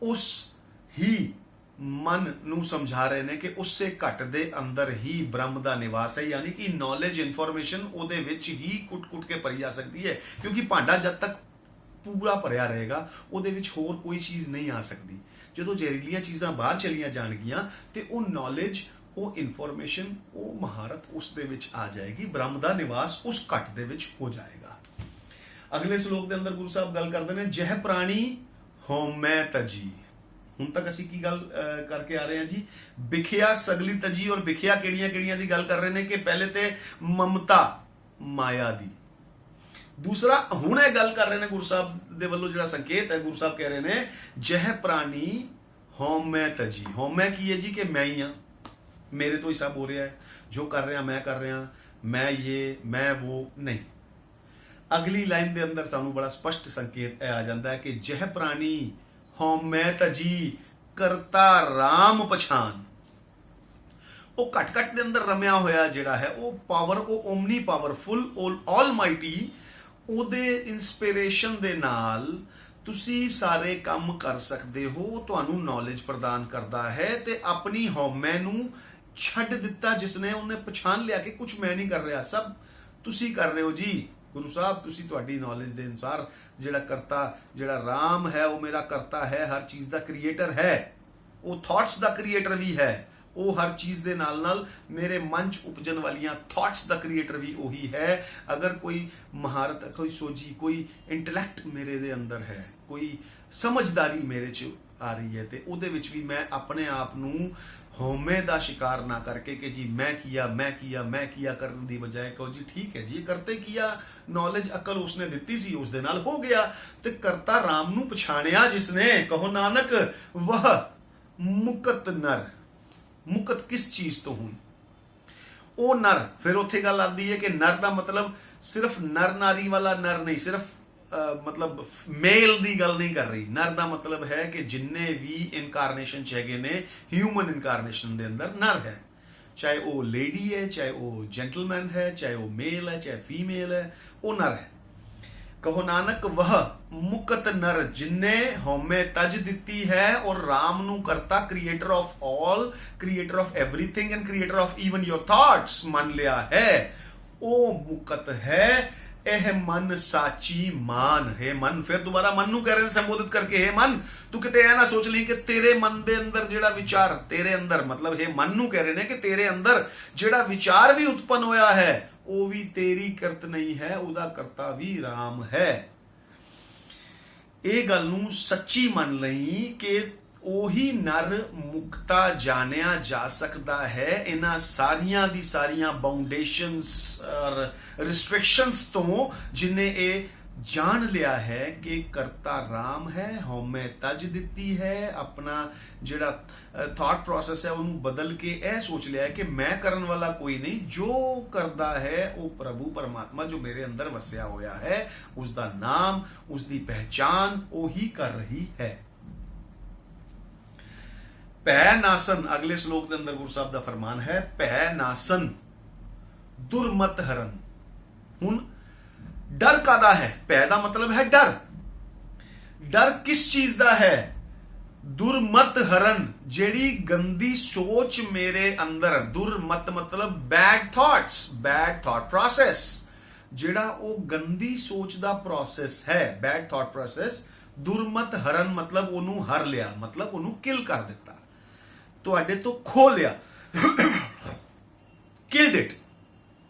[SPEAKER 1] ਉਸ ਹੀ ਮਨ ਨੂੰ ਸਮਝਾ ਰਹੇ ਨੇ ਕਿ ਉਸੇ ਘਟ ਦੇ ਅੰਦਰ ਹੀ ਬ੍ਰਹਮ ਦਾ ਨਿਵਾਸ ਹੈ। ਯਾਨੀ ਕਿ ਨੌਲੇਜ, ਇਨਫੋਰਮੇਸ਼ਨ ਉਹਦੇ ਵਿੱਚ ਹੀ ਕੁੱਟ-ਕੁੱਟ ਕੇ ਭਰੀ ਜਾ ਸਕਦੀ ਹੈ, ਕਿਉਂਕਿ ਭਾਂਡਾ ਜਦ ਤੱਕ ਪੂਰਾ ਭਰਿਆ ਰਹੇਗਾ, ਉਹਦੇ ਵਿੱਚ ਹੋਰ ਕੋਈ ਚੀਜ਼ ਨਹੀਂ ਆ ਸਕਦੀ। ਜਦੋਂ ਜ਼ਹਿਰੀਲੀਆਂ ਚੀਜ਼ਾਂ ਬਾਹਰ ਚਲੀਆਂ ਜਾਣਗੀਆਂ ਤੇ ਉਹ ਨੌਲੇਜ, ਉਹ ਇਨਫੋਰਮੇਸ਼ਨ, ਉਹ ਮਹਾਰਤ ਉਸ ਦੇ ਵਿੱਚ ਆ ਜਾਏਗੀ, ਬ੍ਰਹਮ ਦਾ ਨਿਵਾਸ ਉਸ ਘਟ ਦੇ ਵਿੱਚ ਹੋ ਜਾਏਗਾ। ਅਗਲੇ ਸ਼ਲੋਕ ਦੇ ਅੰਦਰ ਗੁਰੂ ਸਾਹਿਬ ਗੱਲ ਕਰਦੇ ਨੇ, ਜਹ ਪ੍ਰਾਣੀ ਹਉਮੈ ਤਜੀ। ਹੁਣ ਤੱਕ ਅਸੀਂ ਕੀ ਗੱਲ ਕਰਕੇ ਆ ਰਹੇ ਹਾਂ ਜੀ? ਵਿਖਿਆ ਸਗਲੀ ਤਜੀ। ਔਰ ਵਿਖਿਆ ਕਿਹੜੀਆਂ ਕਿਹੜੀਆਂ ਦੀ ਗੱਲ ਕਰ ਰਹੇ ਨੇ? ਕਿ ਪਹਿਲੇ ਤੇ ਮਮਤਾ, ਮਾਇਆ ਦੀ। ਦੂਸਰਾ ਹੁਣ ਇਹ ਗੱਲ ਕਰ ਰਹੇ ਨੇ ਗੁਰੂ ਸਾਹਿਬ ਦੇ ਵੱਲੋਂ ਜਿਹੜਾ ਸੰਕੇਤ ਹੈ, ਗੁਰੂ ਸਾਹਿਬ ਕਹਿ ਰਹੇ ਨੇ ਜਹ ਪ੍ਰਾਣੀ ਹਉਮੈ ਤਜੀ। ਹਉਮੈ ਕੀ ਹੈ ਜੀ? ਕਿ ਮੈਂ ਹੀ ਹਾਂ, ਮੇਰੇ ਤੋਂ ਹੀ ਸਭ ਹੋ ਰਿਹਾ ਹੈ, ਜੋ ਕਰ ਰਿਹਾ ਮੈਂ ਕਰ ਰਿਹਾ, ਮੈਂ ਇਹ ਮੈਂ ਉਹ ਨਹੀਂ। ਅਗਲੀ ਲਾਈਨ ਦੇ ਅੰਦਰ ਸਾਨੂੰ ਬੜਾ ਸਪਸ਼ਟ ਸੰਕੇਤ ਆ ਜਾਂਦਾ ਹੈ ਕਿ ਜਹ ਪ੍ਰਾਣੀ ਹਉਮੈ ਤਜੀ ਕਰਤਾ ਰਾਮ ਪਛਾਨ। ਉਹ ਘਟ ਘਟ ਦੇ ਅੰਦਰ ਰਮਿਆ ਹੋਇਆ ਜਿਹੜਾ ਹੈ, ਉਹ ਪਾਵਰ, ਉਹ ਓਮਨੀ ਪਾਵਰਫੁਲ ਆਲਮਾਈਟੀ, ਉਹਦੇ ਇਨਸਪੀਰੇਸ਼ਨ ਦੇ ਨਾਲ ਤੁਸੀਂ ਸਾਰੇ ਕੰਮ ਕਰ ਸਕਦੇ ਹੋ। ਤੁਹਾਨੂੰ ਨੌਲੇਜ ਪ੍ਰਦਾਨ ਕਰਦਾ ਹੈ ਤੇ ਆਪਣੀ ਹਉਮੈ ਨੂੰ ਛੱਡ ਦਿੱਤਾ ਜਿਸਨੇ, ਉਹਨੇ ਪਛਾਣ ਲਿਆ ਕਿ ਕੁਝ ਮੈਂ ਨਹੀਂ ਕਰ ਰਿਹਾ, ਸਭ ਤੁਸੀਂ ਕਰ ਰਹੇ ਹੋ ਜੀ। ਗੁਰੂ ਸਾਹਿਬ ਤੁਸੀਂ ਤੁਹਾਡੀ ਨੌਲੇਜ ਦੇ ਅਨੁਸਾਰ ਜਿਹੜਾ ਕਰਤਾ, ਜਿਹੜਾ ਰਾਮ ਹੈ, ਉਹ ਮੇਰਾ ਕਰਤਾ ਹੈ, ਹਰ ਚੀਜ਼ ਦਾ ਕ੍ਰੀਏਟਰ ਹੈ, ਉਹ ਥਾਟਸ ਦਾ ਕ੍ਰੀਏਟਰ ਵੀ ਹੈ, ਉਹ ਹਰ ਚੀਜ਼ ਦੇ ਨਾਲ ਨਾਲ ਮੇਰੇ ਮਨ 'ਚ ਉਪਜਣ ਵਾਲੀਆਂ ਥਾਟਸ ਦਾ ਕ੍ਰੀਏਟਰ ਵੀ ਉਹੀ ਹੈ। ਅਗਰ ਕੋਈ ਮਹਾਰਤ, ਕੋਈ ਸੋਝੀ, ਕੋਈ ਇੰਟੈਲੈਕਟ ਮੇਰੇ ਦੇ ਅੰਦਰ ਹੈ, ਕੋਈ ਸਮਝਦਾਰੀ ਮੇਰੇ 'ਚ ਆ ਰਹੀ ਹੈ, ਤੇ ਉਹਦੇ ਵਿੱਚ ਵੀ ਮੈਂ ਆਪਣੇ ਆਪ ਨੂੰ ਹਉਮੈ ਦਾ ਸ਼ਿਕਾਰ ਨਾ ਕਰਕੇ ਕਿ ਜੀ ਮੈਂ ਕੀਆ ਕਰਨ ਦੀ ਬਜਾਏ ਕਹੋ ਜੀ ਠੀਕ ਹੈ ਜੀ, ਇਹ ਕਰਤੇ ਕੀਆ, ਨੌਲੇਜ ਅਕਲ ਉਸਨੇ ਦਿੱਤੀ ਸੀ, ਉਸ ਦੇ ਨਾਲ ਹੋ ਗਿਆ। ਤੇ ਕਰਤਾ ਰਾਮ ਨੂੰ ਪਛਾਣਿਆ ਜਿਸਨੇ, ਕਹੋ ਨਾਨਕ ਵਹ ਮੁਕਤ ਨਰ। ਮੁਕਤ ਕਿਸ ਚੀਜ਼ ਤੋਂ ਹੁਣ? ਉਹ ਨਰ। ਫਿਰ ਉੱਥੇ ਗੱਲ ਆਉਂਦੀ ਹੈ ਕਿ ਨਰ ਦਾ ਮਤਲਬ ਸਿਰਫ ਨਰ ਨਾਰੀ ਵਾਲਾ ਨਰ ਨਹੀਂ, ਸਿਰਫ ਮਤਲਬ ਮੇਲ ਦੀ ਗੱਲ ਨਹੀਂ ਕਰ ਰਹੀ। ਨਰ ਦਾ ਮਤਲਬ ਹੈ ਕਿ ਜਿੰਨੇ ਵੀ ਇਨਕਾਰਨੇਸ਼ਨ ਚ ਹੈਗੇ ਨੇ, ਹਿਊਮਨ ਇਨਕਾਰਨੇਸ਼ਨ ਦੇ ਅੰਦਰ ਨਰ ਹੈ, ਚਾਹੇ ਉਹ ਲੇਡੀ ਹੈ, ਚਾਹੇ ਉਹ ਜੈਂਟਲਮੈਨ ਹੈ, ਚਾਹੇ ਉਹ ਮੇਲ ਹੈ, ਚਾਹੇ ਫੀਮੇਲ ਹੈ, ਉਹ ਨਰ ਹੈ। ਕਹੋ ਨਾਨਕ ਵਹ ਮੁਕਤ ਨਰ ਜਿਨਨੇ ਹਉਮੈ ਤਜ ਦਿੱਤੀ ਹੈ ਔਰ ਰਾਮ ਨੂੰ ਕਰਤਾ, creator of all, creator of everything and creator of even your thoughts ਮੰਨ ਲਿਆ ਹੈ, ਉਹ ਮੁਕਤ ਹੈ। ਇਹ ਮਨ ਸਾਚੀ ਮਾਨ ਹੈ। ਮਨ, ਫਿਰ ਦੁਬਾਰਾ ਮਨ ਨੂੰ ਕਹਿ ਰਹੇ ਨੇ ਸੰਬੋਧਿਤ ਕਰਕੇ, ਹੈ ਮਨ ਤੂੰ ਕਿਤੇ ਇਹ ਨਾ ਸੋਚ ਲਈ ਕਿ ਤੇਰੇ ਮਨ ਦੇ ਅੰਦਰ ਜਿਹੜਾ ਵਿਚਾਰ, ਤੇਰੇ ਅੰਦਰ ਮਤਲਬ ਹੈ ਮਨ ਨੂੰ ਕਹਿ ਰਹੇ ਨੇ ਕਿ ਤੇਰੇ ਅੰਦਰ ਜਿਹੜਾ ਵਿਚਾਰ ਵੀ ਉਤਪੰਨ ਹੋਇਆ ਹੈ ਉਹ ਵੀ ਤੇਰੀ ਕਰਤ ਨਹੀਂ ਹੈ, ਉਹਦਾ ਕਰਤਾ ਵੀ ਰਾਮ ਹੈ। ਇਹ ਗੱਲ ਨੂੰ ਸੱਚੀ ਮੰਨ ਲਈ ਕਿ ਉਹੀ ਨਰ ਮੁਕਤਾ ਜਾਣਿਆ ਜਾ ਸਕਦਾ ਹੈ ਇਹਨਾਂ ਸਾਰੀਆਂ ਦੀ ਸਾਰੀਆਂ ਬਾਉਂਡੇਸ਼ਨਸ ਔਰ ਰਿਸਟ੍ਰਿਕਸ਼ਨਸ ਤੋਂ, ਜਿਨੇ ਇਹ ਜਾਣ ਲਿਆ ਹੈ ਕਿ ਕਰਤਾ ਰਾਮ ਹੈ, ਹਉਮੈ ਤਜ ਦਿੱਤੀ ਹੈ, ਆਪਣਾ ਜਿਹੜਾ ਥਾਟ ਪ੍ਰੋਸੈਸ ਹੈ ਉਹਨੂੰ ਬਦਲ ਕੇ ਇਹ ਸੋਚ ਲਿਆ ਹੈ ਕਿ ਮੈਂ ਕਰਨ ਵਾਲਾ ਕੋਈ ਨਹੀਂ, ਜੋ ਕਰਦਾ ਹੈ ਉਹ ਪ੍ਰਭੂ ਪਰਮਾਤਮਾ ਜੋ ਮੇਰੇ ਅੰਦਰ ਵਸਿਆ ਹੋਇਆ ਹੈ, ਉਸ ਦਾ ਨਾਮ, ਉਸ ਦੀ ਪਹਿਚਾਨ ਉਹੀ ਕਰ ਰਹੀ ਹੈ। ਭੈ ਨਾਸਨ, ਅਗਲੇ ਸ਼ਲੋਕ ਦੇ ਅੰਦਰ ਗੁਰੂ ਸਾਹਿਬ ਦਾ ਫਰਮਾਨ ਹੈ, ਭੈ ਨਾਸਨ ਦੁਰਮਤ ਹਰਨ। ਹੁਣ ਡਰ ਕਾਦਾ ਹੈ? ਭੈ ਦਾ ਮਤਲਬ ਹੈ ਡਰ। ਡਰ ਕਿਸ ਚੀਜ਼ ਦਾ ਹੈ? ਦੁਰਮਤ ਹਰਨ, ਜਿਹੜੀ ਗੰਦੀ ਸੋਚ ਮੇਰੇ ਅੰਦਰ, ਦੁਰਮਤ ਮਤਲਬ bad thoughts, bad thought process, ਜਿਹੜਾ ਉਹ ਗੰਦੀ ਸੋਚ ਦਾ ਪ੍ਰੋਸੈਸ ਹੈ, ਬੈਡ ਥਾਟ ਪ੍ਰੋਸੈਸ। ਦੁਰਮਤ ਹਰਨ ਮਤਲਬ ਉਹਨੂੰ ਹਰ ਲਿਆ, ਮਤਲਬ ਉਹਨੂੰ ਕਿਲ ਕਰ ਦਿੱਤਾ, ਤੁਹਾਡੇ ਤੋਂ ਖੋ ਲਿਆ, ਕਿਲਡ ਇਟ।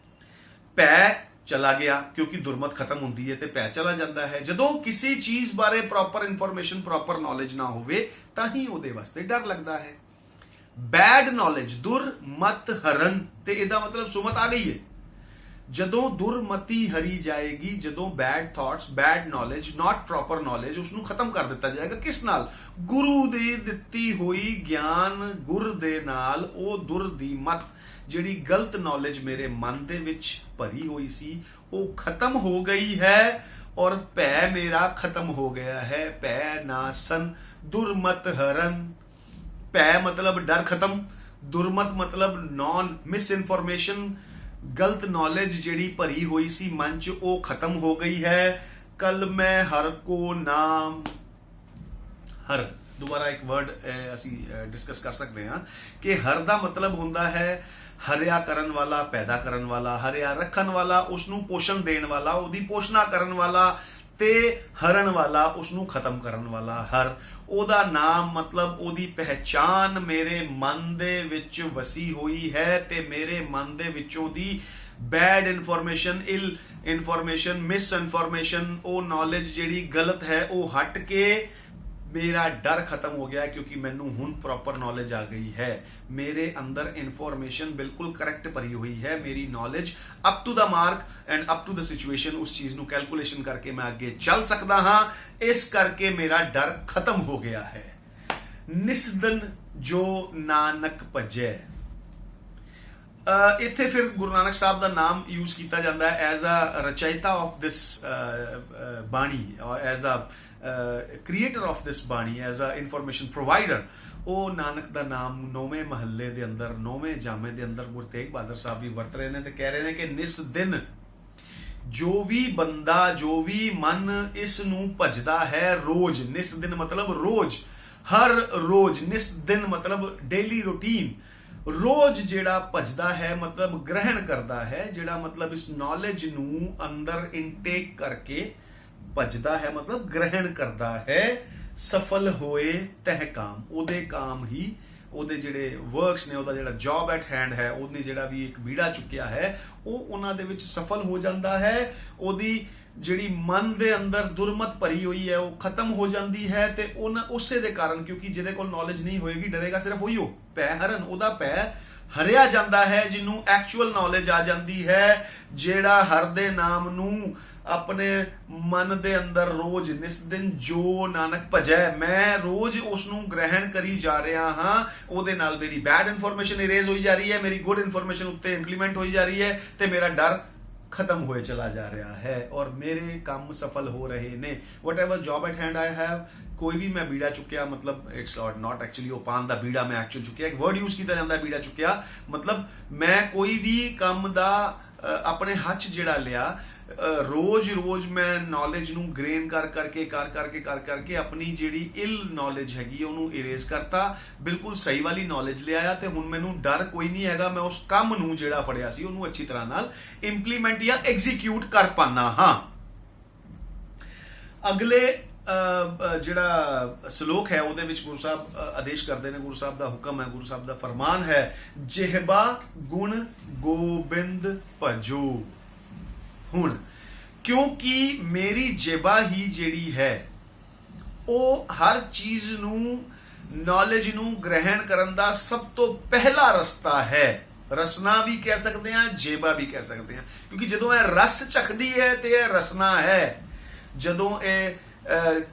[SPEAKER 1] ਭੈ ਚਲਾ ਗਿਆ, ਕਿਉਂਕਿ ਦੁਰਮਤ ਖਤਮ ਹੁੰਦੀ ਹੈ ਤੇ ਭੈ ਚਲਾ ਜਾਂਦਾ ਹੈ। ਜਦੋਂ ਕਿਸੇ ਚੀਜ਼ ਬਾਰੇ ਪ੍ਰੋਪਰ ਇਨਫੋਰਮੇਸ਼ਨ, ਪ੍ਰੋਪਰ ਨੌਲੇਜ ਨਾ ਹੋਵੇ ਤਾਂ ਹੀ ਉਹਦੇ ਵਾਸਤੇ ਡਰ ਲੱਗਦਾ ਹੈ। ਬੈਡ ਨੌਲੇਜ, ਦੁਰਮਤ ਹਰਨ, ਤੇ ਇਹਦਾ ਮਤਲਬ ਸੁਮਤ ਆ ਗਈ ਹੈ। ਜਦੋਂ ਦੁਰਮਤੀ ਹਰੀ ਜਾਏਗੀ, ਜਦੋਂ ਬੈਡ ਥਾਟਸ, ਬੈਡ ਨੌਲੇਜ, ਨਾਟ ਪ੍ਰੋਪਰ ਨੌਲੇਜ, ਉਸ ਨੂੰ ਖਤਮ ਕਰ ਦਿੱਤਾ ਜਾਏਗਾ। ਕਿਸ ਨਾਲ? ਗੁਰੂ ਦੀ ਦਿੱਤੀ ਹੋਈ ਗਿਆਨ, ਗੁਰ ਦੇ ਨਾਲ। ਉਹ ਦੁਰ ਦੀ ਮਤ, ਜਿਹੜੀ ਗਲਤ ਨੌਲੇਜ ਮੇਰੇ ਮਨ ਦੇ ਵਿੱਚ ਭਰੀ ਹੋਈ ਸੀ, ਉਹ ਖਤਮ ਹੋ ਗਈ ਹੈ ਔਰ ਭੈ ਮੇਰਾ ਖਤਮ ਹੋ ਗਿਆ ਹੈ। ਭੈ ਨਾਸਨ ਦੁਰਮਤ ਹਰਨ। ਭੈ ਮਤਲਬ ਡਰ ਖਤਮ, ਦੁਰਮਤ ਮਤਲਬ ਨੌਨ, ਮਿਸ ਇਨਫੋਰਮੇਸ਼ਨ, ਗਲਤ ਨੌਲੇਜ ਜਿਹੜੀ ਭਰੀ ਹੋਈ ਸੀ ਮਨ 'ਚ, ਉਹ ਖਤਮ ਹੋ ਗਈ ਹੈ। ਕਲ ਮੈਂ ਹਰ ਕੋ ਨਾਮ। ਹਰ, ਦੁਬਾਰਾ ਇੱਕ ਵਰਡ ਅਸੀਂ ਡਿਸਕਸ ਕਰ ਸਕਦੇ ਹਾਂ ਕਿ ਹਰ ਦਾ ਮਤਲਬ ਹੁੰਦਾ ਹੈ ਹਰਿਆ ਕਰਨ ਵਾਲਾ, ਪੈਦਾ ਕਰਨ ਵਾਲਾ, ਹਰਿਆ ਰੱਖਣ ਵਾਲਾ, ਉਸ ਨੂੰ ਪੋਸ਼ਣ ਦੇਣ ਵਾਲਾ, ਉਹਦੀ ਪੋਸ਼ਣਾ ਕਰਨ ਵਾਲਾ। ਤੇ ਹਰਨ ਵਾਲਾ, ਉਸਨੂੰ ਖਤਮ ਕਰਨ ਵਾਲਾ। ਹਰ ਉਹਦਾ ਨਾਮ ਮਤਲਬ ਉਹਦੀ ਪਹਿਚਾਨ ਮੇਰੇ ਮਨ ਦੇ ਵਿੱਚ ਵਸੀ ਹੋਈ ਹੈ ਤੇ ਮੇਰੇ ਮਨ ਦੇ ਵਿੱਚੋਂ ਦੀ ਬੈਡ ਇਨਫੋਰਮੇਸ਼ਨ, ਇਲ ਇਨਫੋਰਮੇਸ਼ਨ, ਮਿਸ ਇਨਫੋਰਮੇਸ਼ਨ, ਉਹ ਨੌਲੇਜ ਜਿਹੜੀ ਗਲਤ ਹੈ ਉਹ ਹਟ ਕੇ ਮੇਰਾ ਡਰ ਖਤਮ ਹੋ ਗਿਆ, ਕਿਉਂਕਿ ਮੈਨੂੰ ਹੁਣ ਪ੍ਰੋਪਰ ਨੌਲੇਜ ਆ ਗਈ ਹੈ। ਮੇਰੇ ਅੰਦਰ ਇਨਫੋਰਮੇਸ਼ਨ ਬਿਲਕੁਲ ਕਰੈਕਟ ਭਰੀ ਹੋਈ ਹੈ, ਮੇਰੀ knowledge up to the mark and up to the situation, ਉਸ ਚੀਜ਼ ਨੂੰ ਕੈਲਕੂਲੇਸ਼ਨ ਕਰਕੇ ਮੈਂ ਅੱਗੇ ਚੱਲ ਸਕਦਾ ਹਾਂ। ਇਸ ਕਰਕੇ ਮੇਰਾ ਡਰ ਖਤਮ ਹੋ ਗਿਆ ਹੈ। ਨਿਸਦਨ ਜੋ ਨਾਨਕ ਭਜੈ, ਇੱਥੇ ਫਿਰ ਗੁਰੂ ਨਾਨਕ ਸਾਹਿਬ ਦਾ ਨਾਮ ਯੂਜ਼ ਕੀਤਾ ਜਾਂਦਾ ਹੈ as a ਰਚయిਤਾ of this Bani, as a creator of this Bani, as a information provider. ਉਹ ਨਾਨਕ ਦਾ ਨਾਮ 9ਵੇਂ ਮਹੱਲੇ ਦੇ ਅੰਦਰ, 9ਵੇਂ ਜਾਮੇ ਦੇ ਅੰਦਰ ਗੁਰੂ ਤੇਗ ਬਹਾਦਰ ਸਾਹਿਬ ਵੀ ਵਰਤ ਰਹੇ ਨੇ ਤੇ ਕਹਿ ਰਹੇ ਨੇ ਕਿ ਨਿਸ ਦਿਨ ਜੋ ਵੀ ਬੰਦਾ, ਜੋ ਵੀ ਮਨ ਇਸ ਨੂੰ ਭਜਦਾ ਹੈ ਰੋਜ਼, ਨਿਸ ਦਿਨ ਮਤਲਬ ਰੋਜ਼, ਹਰ ਰੋਜ਼, ਨਿਸ ਦਿਨ ਮਤਲਬ ਡੇਲੀ ਰੂਟੀਨ, ਰੋਜ਼ ਜਿਹੜਾ ਭਜਦਾ ਹੈ ਮਤਲਬ ਗ੍ਰਹਿਣ ਕਰਦਾ ਹੈ, ਜਿਹੜਾ ਮਤਲਬ ਇਸ ਨੌਲੇਜ ਨੂੰ ਅੰਦਰ ਇਨਟੇਕ ਕਰਕੇ ਭਜਦਾ ਹੈ ਮਤਲਬ ਗ੍ਰਹਿਣ ਕਰਦਾ ਹੈ, ਸਫਲ ਹੋਏ ਤਹਿ ਕਾਮ, ਉਹਦੇ ਕਾਮ ਹੀ, ਉਹਦੇ ਜਿਹੜੇ ਵਰਕਸ ਨੇ, ਉਹਦਾ ਜਿਹੜਾ ਜੌਬ ਐਟ ਹੈਂਡ ਹੈ, ਉਹਨੇ ਜਿਹੜਾ ਵੀ ਇੱਕ ਬੀੜਾ ਚੁੱਕਿਆ ਹੈ ਉਹ ਉਹਨਾਂ ਦੇ ਵਿੱਚ ਸਫਲ ਹੋ ਜਾਂਦਾ ਹੈ। ਉਹਦੀ ਜਿਹੜੀ ਮਨ ਦੇ ਅੰਦਰ ਦੁਰਮਤ ਭਰੀ ਹੋਈ ਹੈ ਉਹ ਖਤਮ ਹੋ ਜਾਂਦੀ ਹੈ ਤੇ ਉਸੇ ਦੇ ਕਾਰਨ, ਕਿਉਂਕਿ ਜਿਹਦੇ ਕੋਲ ਨੌਲੇਜ ਨਹੀਂ ਹੋਏਗੀ ਡਰੇਗਾ ਸਿਰਫ ਉਹੀਓ, ਪੈ ਹਰਨ, ਉਹਦਾ ਪੈ ਹਰਿਆ ਜਾਂਦਾ ਹੈ, ਜਿਹਨੂੰ ਐਕਚੁਅਲ ਨੌਲੇਜ ਆ ਜਾਂਦੀ ਹੈ, ਜਿਹੜਾ ਹਰ ਦੇ ਨਾਮ ਨੂੰ ਆਪਣੇ ਮਨ ਦੇ ਅੰਦਰ ਰੋਜ਼ ਨਿਸ ਦਿਨ ਜੋ ਨਾਨਕ ਭਜੈ, ਮੈਂ ਰੋਜ਼ ਉਸ ਨੂੰ ਗ੍ਰਹਿਣ ਕਰੀ ਜਾ ਰਿਹਾ ਹਾਂ। ਉਹਦੇ ਨਾਲ ਮੇਰੀ ਬੈਡ ਇਨਫੋਰਮੇਸ਼ਨ ਇਰੇਜ਼ ਹੋਈ ਜਾ ਰਹੀ ਹੈ, ਮੇਰੀ ਗੁੱਡ ਇਨਫੋਰਮੇਸ਼ਨ ਉੱਤੇ ਇੰਪਲੀਮੈਂਟ ਹੋਈ ਜਾ ਰਹੀ ਹੈ ਤੇ ਮੇਰਾ ਡਰ ਖਤਮ ਹੋਏ ਚਲਾ ਜਾ ਰਿਹਾ ਹੈ ਔਰ ਮੇਰੇ ਕੰਮ ਸਫਲ ਹੋ ਰਹੇ ਨੇ। Whatever job at hand I have, ਕੋਈ ਵੀ ਮੈਂ ਬੀੜਾ ਚੁੱਕਿਆ, ਮਤਲਬ ਇਟਸ ਨਾਟ ਐਕਚੁਅਲੀ ਉਹ ਪਾਨ ਦਾ ਬੀੜਾ ਮੈਂ ਐਕਚੁਅਲ ਚੁੱਕਿਆ, ਇੱਕ ਵਰਡ ਯੂਜ਼ ਕੀਤਾ ਜਾਂਦਾ ਬੀੜਾ ਚੁੱਕਿਆ, ਮਤਲਬ ਮੈਂ ਕੋਈ ਵੀ ਕੰਮ ਦਾ ਆਪਣੇ ਹੱਥ ਜਿਹੜਾ ਲਿਆ, ਰੋਜ਼ ਮੈਂ ਨੌਲੇਜ ਨੂੰ ਗ੍ਰੇਨ ਕਰਕੇ ਆਪਣੀ ਜਿਹੜੀ ਇਲ ਨੌਲੇਜ ਹੈਗੀ ਉਹਨੂੰ ਇਰੇਜ਼ ਕਰਤਾ, ਬਿਲਕੁਲ ਸਹੀ ਵਾਲੀ ਨੌਲੇਜ ਲਿਆਇਆ ਤੇ ਹੁਣ ਮੈਨੂੰ ਡਰ ਕੋਈ ਨਹੀਂ ਹੈਗਾ। ਮੈਂ ਉਸ ਕੰਮ ਨੂੰ ਜਿਹੜਾ ਫੜਿਆ ਸੀ ਉਹਨੂੰ ਅੱਛੀ ਤਰ੍ਹਾਂ ਨਾਲ ਇੰਪਲੀਮੈਂਟ ਜਾਂ ਐਗਜ਼ੀਕਿਊਟ ਕਰ ਪਾਣਾ ਹਾਂ। ਅਗਲੇ ਜਿਹੜਾ ਸ਼ਲੋਕ ਹੈ ਉਹਦੇ ਵਿੱਚ ਗੁਰੂ ਸਾਹਿਬ ਆਦੇਸ਼ ਕਰਦੇ ਨੇ, ਗੁਰੂ ਸਾਹਿਬ ਦਾ ਹੁਕਮ ਹੈ, ਗੁਰੂ ਸਾਹਿਬ ਦਾ ਫਰਮਾਨ ਹੈ, ਜਿਹਬਾ ਗੁਣ ਗੋਬਿੰਦ ਭਜੋ। ਹੁਣ ਕਿਉਂਕਿ ਮੇਰੀ ਜੇਬਾ ਹੀ ਜਿਹੜੀ ਹੈ ਉਹ ਹਰ ਚੀਜ਼ ਨੂੰ, ਨੌਲੇਜ ਨੂੰ ਗ੍ਰਹਿਣ ਕਰਨ ਦਾ ਸਭ ਤੋਂ ਪਹਿਲਾ ਰਸਤਾ ਹੈ। ਰਸਨਾ ਵੀ ਕਹਿ ਸਕਦੇ ਹਾਂ, ਜੇਬਾ ਵੀ ਕਹਿ ਸਕਦੇ ਹਾਂ, ਕਿਉਂਕਿ ਜਦੋਂ ਇਹ ਰਸ ਚਖਦੀ ਹੈ ਤੇ ਇਹ ਰਸਨਾ ਹੈ। ਜਦੋਂ ਇਹ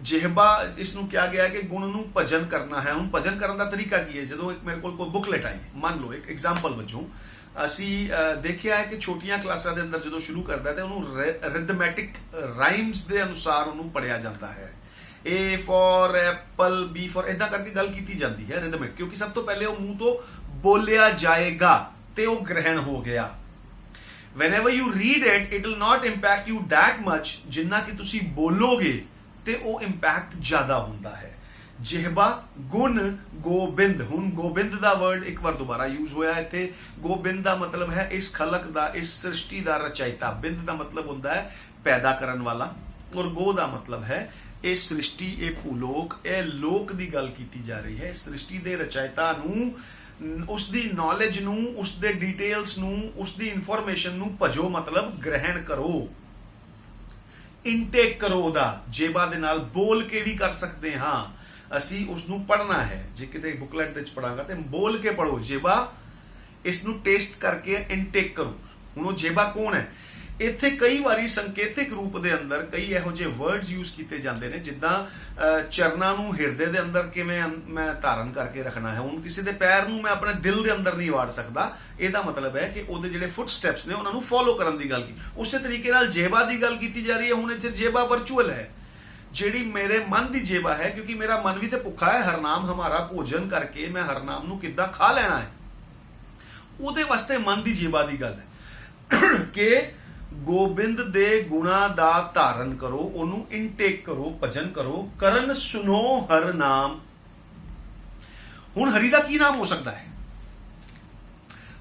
[SPEAKER 1] ਜਿਹਬਾ, ਇਸ ਨੂੰ ਕਿਹਾ ਗਿਆ ਕਿ ਗੁਣ ਨੂੰ ਭਜਨ ਕਰਨਾ ਹੈ। ਹੁਣ ਭਜਨ ਕਰਨ ਦਾ ਤਰੀਕਾ ਕੀ ਹੈ? ਜਦੋਂ ਇੱਕ ਮੇਰੇ ਕੋਲ ਕੋਈ ਬੁਕਲੇਟ ਆਈ, ਮੰਨ ਲਓ ਇੱਕ ਐਗਜ਼ਾਮਪਲ ਵਜੋਂ ਅਸੀਂ ਦੇਖਿਆ ਹੈ ਕਿ ਛੋਟੀਆਂ ਕਲਾਸਾਂ ਦੇ ਅੰਦਰ ਜਦੋਂ ਸ਼ੁਰੂ ਕਰਦਾ ਤੇ ਉਹਨੂੰ ਰਿਦਮੈਟਿਕ ਰਾਈਮਸ ਦੇ ਅਨੁਸਾਰ ਉਹਨੂੰ ਪੜਿਆ ਜਾਂਦਾ ਹੈ। A for apple, B for, ਇਦਾਂ ਕਰਕੇ ਗੱਲ ਕੀਤੀ ਜਾਂਦੀ ਹੈ ਰਿਦਮਿਕ, ਕਿਉਂਕਿ ਸਭ ਤੋਂ ਪਹਿਲੇ ਉਹ ਮੂੰਹ ਤੋਂ ਬੋਲਿਆ ਜਾਏਗਾ ਤੇ ਉਹ ਗ੍ਰਹਿਣ ਹੋ ਗਿਆ। whenever you read it, it will not impact you that much, ਜਿੰਨਾ ਕਿ ਤੁਸੀਂ ਬੋਲੋਗੇ ਤੇ ਉਹ ਇੰਪੈਕਟ ਜ਼ਿਆਦਾ ਹੁੰਦਾ ਹੈ। ਜਿਹਬਾ ਗੁਣ ਗੋਬਿੰਦ, ਹੁਣ ਗੋਬਿੰਦ ਦਾ ਵਰਡ ਇੱਕ ਵਾਰ ਦੁਬਾਰਾ ਯੂਜ਼ ਹੋਇਆ ਇੱਥੇ। ਗੋਬਿੰਦ ਦਾ ਮਤਲਬ ਹੈ ਇਸ ਖਲਕ ਦਾ, ਇਸ ਸ੍ਰਿਸ਼ਟੀ ਦਾ ਰਚయిਤਾ। ਬਿੰਦ ਦਾ ਮਤਲਬ ਹੁੰਦਾ ਹੈ ਪੈਦਾ ਕਰਨ ਵਾਲਾ, ਔਰ ਗੋ ਦਾ ਮਤਲਬ ਹੈ ਇਹ ਸ੍ਰਿਸ਼ਟੀ, ਇਹ ਭੂਲੋਕ, ਇਹ ਲੋਕ ਦੀ ਗੱਲ ਕੀਤੀ ਜਾ ਰਹੀ ਹੈ। ਸ੍ਰਿਸ਼ਟੀ ਦੇ ਰਚయిਤਾ ਨੂੰ, ਉਸ ਦੀ ਨੌਲੇਜ ਨੂੰ, ਉਸ ਦੇ ਡਿਟੇਲਸ ਨੂੰ, ਉਸ ਦੀ ਇਨਫੋਰਮੇਸ਼ਨ ਨੂੰ ਭਜੋ, ਮਤਲਬ ਗ੍ਰਹਿਣ ਕਰੋ, ਇਨਟੇਕ ਕਰੋ। ਉਹਦਾ ਜੇਬਾ ਦੇ ਨਾਲ ਬੋਲ ਕੇ ਵੀ ਕਰ ਸਕਦੇ ਹਾਂ ਅਸੀਂ, ਉਸ ਨੂੰ ਪੜ੍ਹਨਾ ਹੈ। ਜੇ ਕਿਤੇ ਬੁਕਲੈਟ ਦੇ ਵਿੱਚ ਪੜਾਂਗਾ ਤੇ ਬੋਲ ਕੇ ਪੜੋ, ਜੇਬਾ ਇਸ ਨੂੰ ਟੇਸਟ ਕਰਕੇ ਇਨਟੇਕ ਕਰੋ। ਹੁਣ ਉਹ ਜੇਬਾ ਕੌਣ ਹੈ? ਇੱਥੇ ਕਈ ਵਾਰੀ ਸੰਕੇਤਿਕ ਰੂਪ ਦੇ ਅੰਦਰ ਕਈ ਇਹੋ ਜਿਹੇ ਵਰਡਸ ਯੂਜ਼ ਕੀਤੇ ਜਾਂਦੇ ਨੇ, ਜਿੱਦਾਂ ਚਰਨਾਂ ਨੂੰ ਹਿਰਦੇ ਦੇ ਅੰਦਰ ਕਿਵੇਂ ਮੈਂ ਧਾਰਨ ਕਰਕੇ ਰੱਖਣਾ ਹੈ। ਹੁਣ ਕਿਸੇ ਦੇ ਪੈਰ ਨੂੰ ਮੈਂ ਆਪਣੇ ਦਿਲ ਦੇ ਅੰਦਰ ਨਹੀਂ ਵਾੜ ਸਕਦਾ, ਇਹਦਾ ਮਤਲਬ ਹੈ ਕਿ ਉਹਦੇ ਜਿਹੜੇ ਫੁੱਟ ਸਟੈਪਸ ਨੇ ਉਹਨਾਂ ਨੂੰ ਫੋਲੋ ਕਰਨ ਦੀ ਗੱਲ ਕੀਤੀ। ਉਸੇ ਤਰੀਕੇ ਨਾਲ ਜੇਬਾ ਦੀ ਗੱਲ ਕੀਤੀ ਜਾ ਰਹੀ ਹੈ। ਹੁਣ ਇੱਥੇ ਜੇਬਾ ਵਰਚੁਅਲ ਹੈ, ਜਿਹੜੀ ਮੇਰੇ ਮਨ ਦੀ ਜੇਬਾ ਹੈ, ਕਿਉਂਕਿ ਮੇਰਾ ਮਨ ਵੀ ਤੇ ਭੁੱਖਾ ਹੈ। ਹਰਨਾਮ ਹਮਾਰਾ ਭੋਜਨ ਕਰਕੇ ਮੈਂ ਹਰਨਾਮ ਨੂੰ ਕਿੱਦਾਂ ਖਾ ਲੈਣਾ ਹੈ, ਉਹਦੇ ਵਾਸਤੇ ਮਨ ਦੀ ਜੇਬਾ ਦੀ ਗੱਲ ਹੈ ਕਿ ਗੋਬਿੰਦ ਦੇ ਗੁਣਾ ਦਾ ਧਾਰਨ ਕਰੋ, ਉਹਨੂੰ ਇਨਟੇਕ ਕਰੋ, ਭਜਨ ਕਰੋ। ਕਰਨ ਸੁਨੋ ਹਰ ਨਾਮ। ਹੁਣ ਹਰੀ ਦਾ ਕੀ ਨਾਮ ਹੋ ਸਕਦਾ ਹੈ?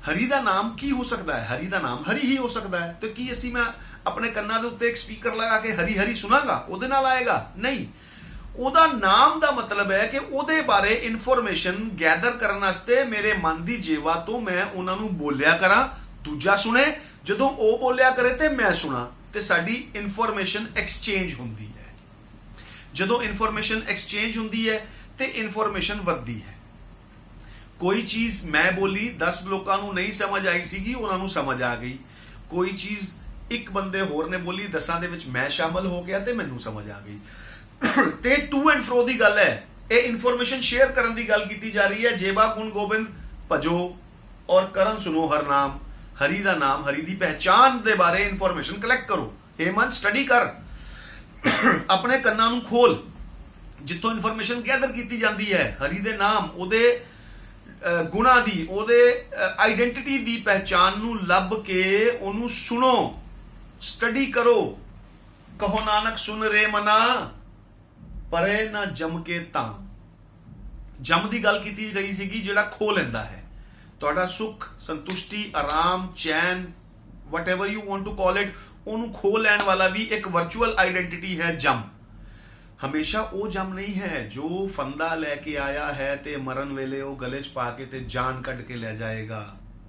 [SPEAKER 1] ਹਰੀ ਦਾ ਨਾਮ ਕੀ ਹੋ ਸਕਦਾ ਹੈ? ਹਰੀ ਦਾ ਨਾਮ ਹਰੀ ਹੀ ਹੋ ਸਕਦਾ ਹੈ। ਤੇ ਕੀ ਅਸੀਂ ਮੈਂ ਆਪਣੇ ਕੰਨਾਂ ਦੇ ਉੱਤੇ ਇੱਕ ਸਪੀਕਰ ਲਗਾ ਕੇ ਹਰੀ ਹਰੀ ਸੁਣਾਗਾ ਉਹਦੇ ਨਾਲ ਆਏਗਾ? ਨਹੀਂ। ਉਹਦਾ ਨਾਮ ਦਾ ਮਤਲਬ ਹੈ ਕਿ ਉਹਦੇ ਬਾਰੇ ਇਨਫੋਰਮੇਸ਼ਨ ਗੈਦਰ ਕਰਨ ਵਾਸਤੇ ਮੇਰੇ ਮਨ ਦੀ ਜੇਵਾ ਤੋਂ ਮੈਂ ਉਹਨਾਂ ਨੂੰ ਬੋਲਿਆ ਕਰਾਂ, ਦੂਜਾ ਸੁਣੇ, ਜਦੋਂ ਉਹ ਬੋਲਿਆ ਕਰੇ ਤੇ ਮੈਂ ਸੁਣਾ, ਤੇ ਸਾਡੀ ਇਨਫੋਰਮੇਸ਼ਨ ਐਕਸਚੇਂਜ ਹੁੰਦੀ ਹੈ। ਜਦੋਂ ਇਨਫੋਰਮੇਸ਼ਨ ਐਕਸਚੇਂਜ ਹੁੰਦੀ ਹੈ ਤੇ ਇਨਫੋਰਮੇਸ਼ਨ ਵੱਧਦੀ ਹੈ। ਕੋਈ ਚੀਜ਼ ਮੈਂ ਬੋਲੀ 10 ਲੋਕਾਂ ਨੂੰ ਨਹੀਂ ਸਮਝ ਆਈ ਸੀਗੀ, ਉਹਨਾਂ ਨੂੰ ਸਮਝ ਆ ਗਈ। ਕੋਈ ਚੀਜ਼ ਇੱਕ ਬੰਦੇ ਹੋਰ ਨੇ ਬੋਲੀ, 10 ਦੇ ਵਿੱਚ ਮੈਂ ਸ਼ਾਮਲ ਹੋ ਗਿਆ ਤੇ ਮੈਨੂੰ ਸਮਝ ਆ ਗਈ। ਤੇ ਟੂ ਐਂਡ ਫਰੋ ਦੀ ਗੱਲ ਹੈ, ਇਹ ਇਨਫੋਰਮੇਸ਼ਨ ਸ਼ੇਅਰ ਕਰਨ ਦੀ ਗੱਲ ਕੀਤੀ ਜਾ ਰਹੀ ਹੈ। ਜੇਬਾ ਗੁਣ ਗੋਬਿੰਦ ਭਜੋ ਔਰ ਕਰਨ ਸੁਨੋ ਹਰ ਨਾਮ। ਹਰੀ ਦਾ ਨਾਮ, ਹਰੀ ਦੀ ਪਹਿਚਾਨ ਦੇ ਬਾਰੇ ਇਨਫੋਰਮੇਸ਼ਨ ਕਲੈਕਟ ਕਰੋ। ਹੇਮੰਤ ਸਟੱਡੀ ਕਰ, ਆਪਣੇ ਕੰਨਾਂ ਨੂੰ ਖੋਲ, ਜਿੱਥੋਂ ਇਨਫੋਰਮੇਸ਼ਨ ਗੈਦਰ ਕੀਤੀ ਜਾਂਦੀ ਹੈ ਹਰੀ ਦੇ ਨਾਮ, ਉਹਦੇ ਗੁਣਾ ਦੀ, ਉਹਦੇ ਆਈਡੈਂਟੀਟੀ ਦੀ ਪਹਿਚਾਨ ਨੂੰ ਲੱਭ ਕੇ ਉਹਨੂੰ ਸੁਣੋ, ਸਟੱਡੀ ਕਰੋ। ਕਹੋ ਨਾਨਕ ਸੁਨ ਰੇ ਮਨਾ ਪਰੇ ਨਾ ਜਮ ਕੇ ਤਾਂ। ਜਮ ਦੀ ਗੱਲ ਕੀਤੀ ਗਈ ਸੀਗੀ, ਜਿਹੜਾ ਖੋ ਲੈਂਦਾ ਹੈ ਤੁਹਾਡਾ ਸੁੱਖ, ਸੰਤੁਸ਼ਟੀ, ਆਰਾਮ, ਚੈਨ, whatever you want to call it, ਉਹਨੂੰ ਖੋ ਲੈਣ ਵਾਲਾ ਵੀ ਇੱਕ ਵਰਚੁਅਲ ਆਈਡੈਂਟੀਟੀ ਹੈ ਜਮ। ਹਮੇਸ਼ਾ ਉਹ ਜਮ ਨਹੀਂ ਹੈ ਜੋ ਫੰਦਾ ਲੈ ਕੇ ਆਇਆ ਹੈ ਤੇ ਮਰਨ ਵੇਲੇ ਉਹ ਗਲੇ 'ਚ ਪਾ ਕੇ ਤੇ ਜਾਨ ਕੱਢ ਕੇ ਲੈ ਜਾਏਗਾ।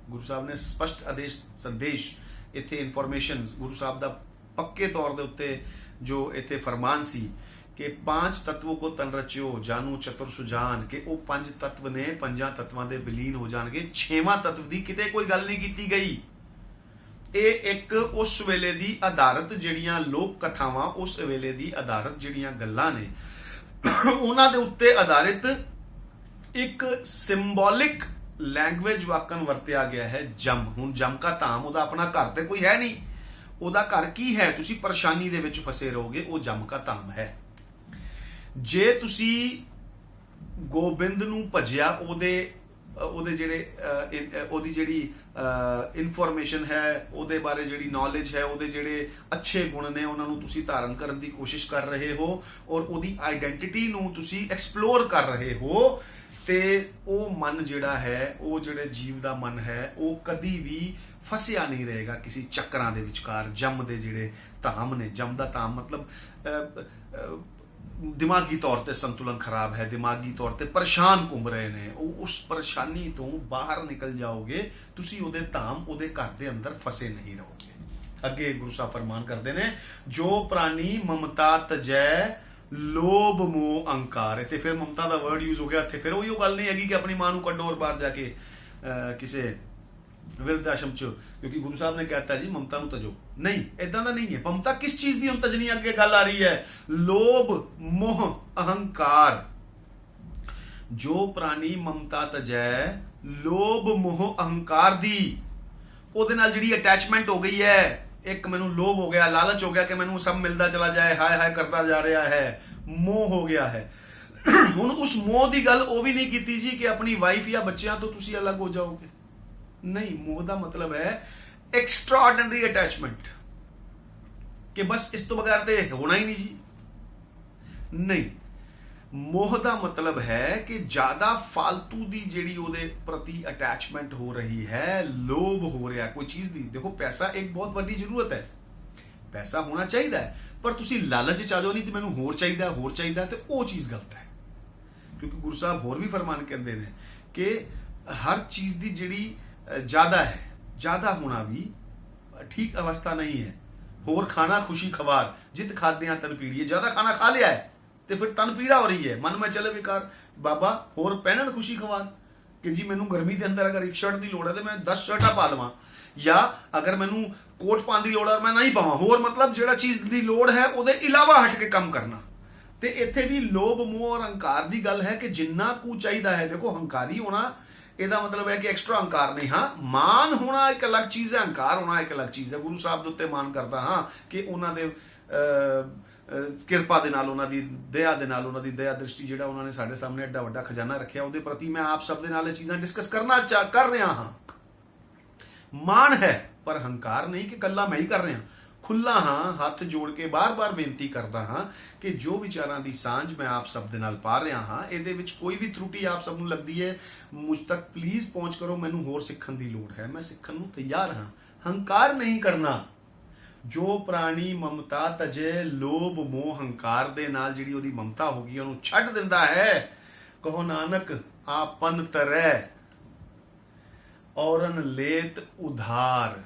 [SPEAKER 1] ਗੁਰੂ ਸਾਹਿਬ ਨੇ ਸਪਸ਼ਟ ਆਦੇਸ਼ ਸੰਦੇਸ਼, ਇੱਥੇ ਇਨਫੋਰਮੇਸ਼ਨ, ਗੁਰੂ ਸਾਹਿਬ ਦਾ ਪੱਕੇ ਤੌਰ ਦੇ ਉੱਤੇ ਜੋ ਇੱਥੇ ਫਰਮਾਨ ਸੀ ਕਿ 5 ਤत्वों को तन रचियो जानू चतुर सुजान, ਕਿ ਉਹ 5 ਤत्व ਨੇ, 5 ਤत्वाਂ ਦੇ ਵਿਲੀਨ ਹੋ ਜਾਣਗੇ। 6ਵਾਂ ਤत्व ਦੀ ਕਿਤੇ ਕੋਈ ਗੱਲ ਨਹੀਂ ਕੀਤੀ ਗਈ। ਇਹ ਇੱਕ ਉਸ ਵੇਲੇ ਦੀ ਆਧਾਰਿਤ ਜਿਹੜੀਆਂ ਲੋਕ ਕਥਾਵਾਂ, ਉਸ ਵੇਲੇ ਦੀ ਆਧਾਰਿਤ ਜਿਹੜੀਆਂ ਗੱਲਾਂ ਨੇ, ਉਹਨਾਂ ਦੇ ਉੱਤੇ ਆਧਾਰਿਤ ਇੱਕ ਸਿੰਬੋਲਿਕ ਲੈਂਗੁਏਜ ਵਾਕਨ ਵਰਤਿਆ ਗਿਆ ਹੈ ਜਮ। ਹੁਣ ਜਮ ਕਾ ਧਾਮ, ਉਹਦਾ ਆਪਣਾ ਘਰ ਤੇ ਕੋਈ ਹੈ ਨਹੀਂ, ਉਹਦਾ ਘਰ ਕੀ ਹੈ? ਤੁਸੀਂ ਪਰੇਸ਼ਾਨੀ ਦੇ ਵਿੱਚ ਫਸੇ ਰਹੋਗੇ, ਉਹ ਜਮ ਕਾ ਧਾਮ ਹੈ। ਜੇ ਤੁਸੀਂ ਗੋਬਿੰਦ ਨੂੰ ਭਜਿਆ, ਉਹਦੀ ਜਿਹੜੀ ਇਨਫੋਰਮੇਸ਼ਨ ਹੈ, ਉਹਦੇ ਬਾਰੇ ਜਿਹੜੀ ਨੌਲੇਜ ਹੈ, ਉਹਦੇ ਜਿਹੜੇ ਅੱਛੇ ਗੁਣ ਨੇ, ਉਹਨਾਂ ਨੂੰ ਤੁਸੀਂ ਧਾਰਨ ਕਰਨ ਦੀ ਕੋਸ਼ਿਸ਼ ਕਰ ਰਹੇ ਹੋ ਔਰ ਉਹਦੀ ਆਈਡੈਂਟੀਟੀ ਨੂੰ ਤੁਸੀਂ ਐਕਸਪਲੋਰ ਕਰ ਰਹੇ ਹੋ, ਤੇ ਉਹ ਮਨ ਜਿਹੜਾ ਹੈ, ਉਹ ਜਿਹੜੇ ਜੀਵ ਦਾ ਮਨ ਹੈ, ਉਹ ਕਦੀ ਵੀ ਫਸਿਆ ਨਹੀਂ ਰਹੇਗਾ ਕਿਸੇ ਚੱਕਰਾਂ ਦੇ ਵਿਚਕਾਰ। ਜਮ ਦੇ ਜਿਹੜੇ ਧਾਮ ਨੇ, ਜਮ ਦਾ ਧਾਮ ਮਤਲਬ ਦਿਮਾਗੀ ਤੌਰ ਤੇ ਸੰਤੁਲਨ ਖਰਾਬ ਹੈ, ਦਿਮਾਗੀ ਤੌਰ ਤੇ ਪਰੇਸ਼ਾਨ ਘੁੰਮ ਰਹੇ ਨੇ, ਉਹ ਉਸ ਪਰੇਸ਼ਾਨੀ ਤੋਂ ਬਾਹਰ ਨਿਕਲ ਜਾਓਗੇ, ਤੁਸੀਂ ਉਹਦੇ ਧਾਮ, ਉਹਦੇ ਘਰ ਦੇ ਅੰਦਰ ਫਸੇ ਨਹੀਂ ਰਹੋਗੇ। ਅੱਗੇ ਗੁਰੂ ਸਾਹਿਬ ਫਰਮਾਨ ਕਰਦੇ ਨੇ, ਜੋ ਪ੍ਰਾਣੀ ਮਮਤਾ ਤਜੈ ਲੋਭ ਮੋਹ ਅਹੰਕਾਰ। ਇੱਥੇ ਫਿਰ ਮਮਤਾ ਦਾ ਵਰਡ ਯੂਜ਼ ਹੋ ਗਿਆ। ਇੱਥੇ ਫਿਰ ਉਹੀ ਗੱਲ ਨਹੀਂ ਹੈਗੀ ਕਿ ਆਪਣੀ ਮਾਂ ਨੂੰ ਕੱਢੋ ਔਰ ਬਾਹਰ ਜਾ ਕੇ ਕਿਸੇ ਵਿਰਧ ਆਸ਼ਰਮ ਚ, ਕਿਉਂਕਿ ਗੁਰੂ ਸਾਹਿਬ ਨੇ ਕਹਿਤਾ ਜੀ ਮਮਤਾ ਨੂੰ ਤਜੋ। ਨਹੀਂ, ਏਦਾਂ ਦਾ ਨਹੀਂ ਹੈ। ਮਮਤਾ ਕਿਸ ਚੀਜ਼ ਦੀ ਹੁਣ ਤਜਨੀ, ਅੱਗੇ ਗੱਲ ਆ ਰਹੀ ਹੈ। ਲੋਭ ਮੋਹ ਅਹੰਕਾਰ। ਜੋ ਪ੍ਰਾਣੀ ਮਮਤਾ ਤਜੈ ਲੋਭ ਮੋਹ ਅਹੰਕਾਰ ਦੀ, ਉਹਦੇ ਨਾਲ ਜਿਹੜੀ ਅਟੈਚਮੈਂਟ ਹੋ ਗਈ ਹੈ, ਇੱਕ ਮੈਨੂੰ ਲੋਭ ਹੋ ਗਿਆ, ਲਾਲਚ ਹੋ ਗਿਆ ਕਿ ਮੈਨੂੰ ਸਭ ਮਿਲਦਾ ਚਲਾ ਜਾਏ, ਹਾਏ ਹਾਏ ਕਰਦਾ ਜਾ ਰਿਹਾ ਹੈ, ਮੋਹ ਹੋ ਗਿਆ ਹੈ। ਹੁਣ ਉਸ ਮੋਹ ਦੀ ਗੱਲ ਉਹ ਵੀ ਨਹੀਂ ਕੀਤੀ ਜੀ ਕਿ ਆਪਣੀ ਵਾਈਫ ਜਾਂ ਬੱਚਿਆਂ ਤੋਂ ਤੁਸੀਂ ਅਲੱਗ ਹੋ ਜਾਓਗੇ। ਨਹੀਂ, ਮੋਹ ਦਾ ਮਤਲਬ ਹੈ ਐਕਸਟਰਾਆਰਡਨਰੀ ਅਟੈਚਮੈਂਟ, ਕਿ ਬਸ ਇਸ ਤੋਂ ਬਗੈਰ ਤੇ ਹੋਣਾ ਹੀ ਨਹੀਂ ਜੀ। ਨਹੀਂ, ਮੋਹ ਦਾ ਮਤਲਬ ਹੈ ਕਿ ਜ਼ਿਆਦਾ ਫालतू ਦੀ ਜਿਹੜੀ ਉਹਦੇ ਪ੍ਰਤੀ ਅਟੈਚਮੈਂਟ ਹੋ ਰਹੀ ਹੈ, ਲੋਭ ਹੋ ਰਿਹਾ ਕੋਈ ਚੀਜ਼ ਦੀ। ਦੇਖੋ, ਪੈਸਾ ਇੱਕ ਬਹੁਤ ਵੱਡੀ ਜ਼ਰੂਰਤ ਹੈ, ਪੈਸਾ ਹੋਣਾ ਚਾਹੀਦਾ ਹੈ, ਪਰ ਤੁਸੀਂ ਲਾਲਚ ਚ ਆ ਜਾਓ ਨਹੀਂ ਤੇ ਮੈਨੂੰ ਹੋਰ ਚਾਹੀਦਾ, ਹੋਰ ਚਾਹੀਦਾ, ਤੇ ਉਹ ਚੀਜ਼ ਗਲਤ ਹੈ। ਕਿਉਂਕਿ ਗੁਰੂ ਸਾਹਿਬ ਹੋਰ ਵੀ ਫਰਮਾਨ ਕਹਿੰਦੇ ਨੇ ਕਿ ਹਰ ਚੀਜ਼ ਦੀ ਜਿਹੜੀ ਜ਼ਿਆਦਾ ਹੈ, ਜ਼ਿਆਦਾ ਹੋਣਾ ਵੀ ਠੀਕ ਅਵਸਥਾ ਨਹੀਂ ਹੈ। ਹੋਰ ਖਾਣਾ ਖੁਸ਼ੀ ਖਵਾਰ, ਜਿਤ ਖਾਦਿਆਂ ਤਨ ਪੀੜੀਏ। ਜ਼ਿਆਦਾ ਖਾਣਾ ਖਾ ਲਿਆ ਹੈ ਤੇ ਫਿਰ ਤਨ ਪੀੜਾ ਹੋ ਰਹੀ ਹੈ, ਮਨ ਮੈਂ ਚਲੇ ਵਿਕਾਰ। ਬਾਬਾ ਹੋਰ ਪਹਿਨਣ ਖੁਸ਼ੀ ਖਵਾਰ, ਕਿ ਜੀ ਮੈਨੂੰ ਗਰਮੀ ਦੇ ਅੰਦਰ ਅਗਰ ਇੱਕ ਸ਼ਰਟ ਦੀ ਲੋੜ ਹੈ ਤੇ ਮੈਂ 10 ਸ਼ਰਟਾਂ ਪਾ ਲਵਾਂ, ਜਾਂ ਅਗਰ ਮੈਨੂੰ ਕੋਟ ਪਾਉਣ ਦੀ ਲੋੜ ਹੈ ਮੈਂ ਨਹੀਂ ਪਾਵਾਂ। ਹੋਰ ਮਤਲਬ ਜਿਹੜਾ ਚੀਜ਼ ਦੀ ਲੋੜ ਹੈ ਉਹਦੇ ਇਲਾਵਾ ਹਟ ਕੇ ਕੰਮ ਕਰਨਾ। ਤੇ ਇੱਥੇ ਵੀ ਲੋਭ ਮੋਹ ਔਰ ਹੰਕਾਰ ਦੀ ਗੱਲ ਹੈ ਕਿ ਜਿੰਨਾ ਕੁ ਚਾਹੀਦਾ ਹੈ। ਦੇਖੋ, ਹੰਕਾਰੀ ਹੋਣਾ ਇਹਦਾ ਮਤਲਬ ਹੈ ਕਿ ਐਕਸਟਰਾ ਹੰਕਾਰ ਨਹੀਂ। ਹਾਂ, ਮਾਨ ਹੋਣਾ ਇੱਕ ਅਲੱਗ ਚੀਜ਼ ਹੈ, ਹੰਕਾਰ ਹੋਣਾ ਇੱਕ ਅਲੱਗ ਚੀਜ਼ ਹੈ। ਗੁਰੂ ਸਾਹਿਬ ਦੇ ਉੱਤੇ ਮਾਨ ਕਰਦਾ ਹਾਂ ਕਿ ਉਹਨਾਂ ਦੇ ਕਿਰਪਾ ਦੇ ਨਾਲ, ਉਹਨਾਂ ਦੀ ਦਇਆ ਦੇ ਨਾਲ, ਉਹਨਾਂ ਦੀ ਦਇਆ ਦ੍ਰਿਸ਼ਟੀ, ਜਿਹੜਾ ਉਹਨਾਂ ਨੇ ਸਾਡੇ ਸਾਹਮਣੇ ਐਡਾ ਵੱਡਾ ਖਜ਼ਾਨਾ ਰੱਖਿਆ, ਉਹਦੇ ਪ੍ਰਤੀ ਮੈਂ ਆਪ ਸਭ ਦੇ ਨਾਲ ਇਹ ਚੀਜ਼ਾਂ ਡਿਸਕਸ ਕਰ ਰਿਹਾ ਹਾਂ। ਮਾਣ ਹੈ, ਪਰ ਹੰਕਾਰ ਨਹੀਂ ਕਿ ਕੱਲਾ ਮੈਂ ਹੀ ਕਰ ਰਿਹਾ। ਖੁੱਲਾ ਹਾਂ, ਹੱਥ ਜੋੜ ਕੇ ਬਾਰ-ਬਾਰ ਬੇਨਤੀ ਕਰਦਾ ਹਾਂ ਕਿ ਜੋ ਵਿਚਾਰਾਂ ਦੀ ਸਾਂਝ ਮੈਂ ਆਪ ਸਭ ਦੇ ਨਾਲ ਪਾ ਰਿਹਾ ਹਾਂ, ਇਹਦੇ ਵਿੱਚ ਕੋਈ ਵੀ ਤਰੁੱਟੀ ਆਪ ਸਭ ਨੂੰ ਲੱਗਦੀ ਹੈ, ਮੁਝ ਤੱਕ ਪਲੀਜ਼ ਪਹੁੰਚ ਕਰੋ। ਮੈਨੂੰ ਹੋਰ ਸਿੱਖਣ ਦੀ ਲੋੜ ਹੈ, ਮੈਂ ਸਿੱਖਣ ਨੂੰ ਤਿਆਰ ਹਾਂ। ਹੰਕਾਰ ਨਹੀਂ ਕਰਨਾ, ਜੋ ਪ੍ਰਾਣੀ ਮਮਤਾ ਤਜੇ ਲੋਭ ਮੋਹ ਹੰਕਾਰ ਦੇ ਨਾਲ ਜਿਹੜੀ ਉਹਦੀ ਮਮਤਾ ਹੋ ਗਈ ਉਹਨੂੰ ਛੱਡ ਦਿੰਦਾ ਹੈ, ਕਹੋ ਨਾਨਕ ਆਪਨ ਤਰੈ ਔਰਨ ਲੇਤ ਉਧਾਰ।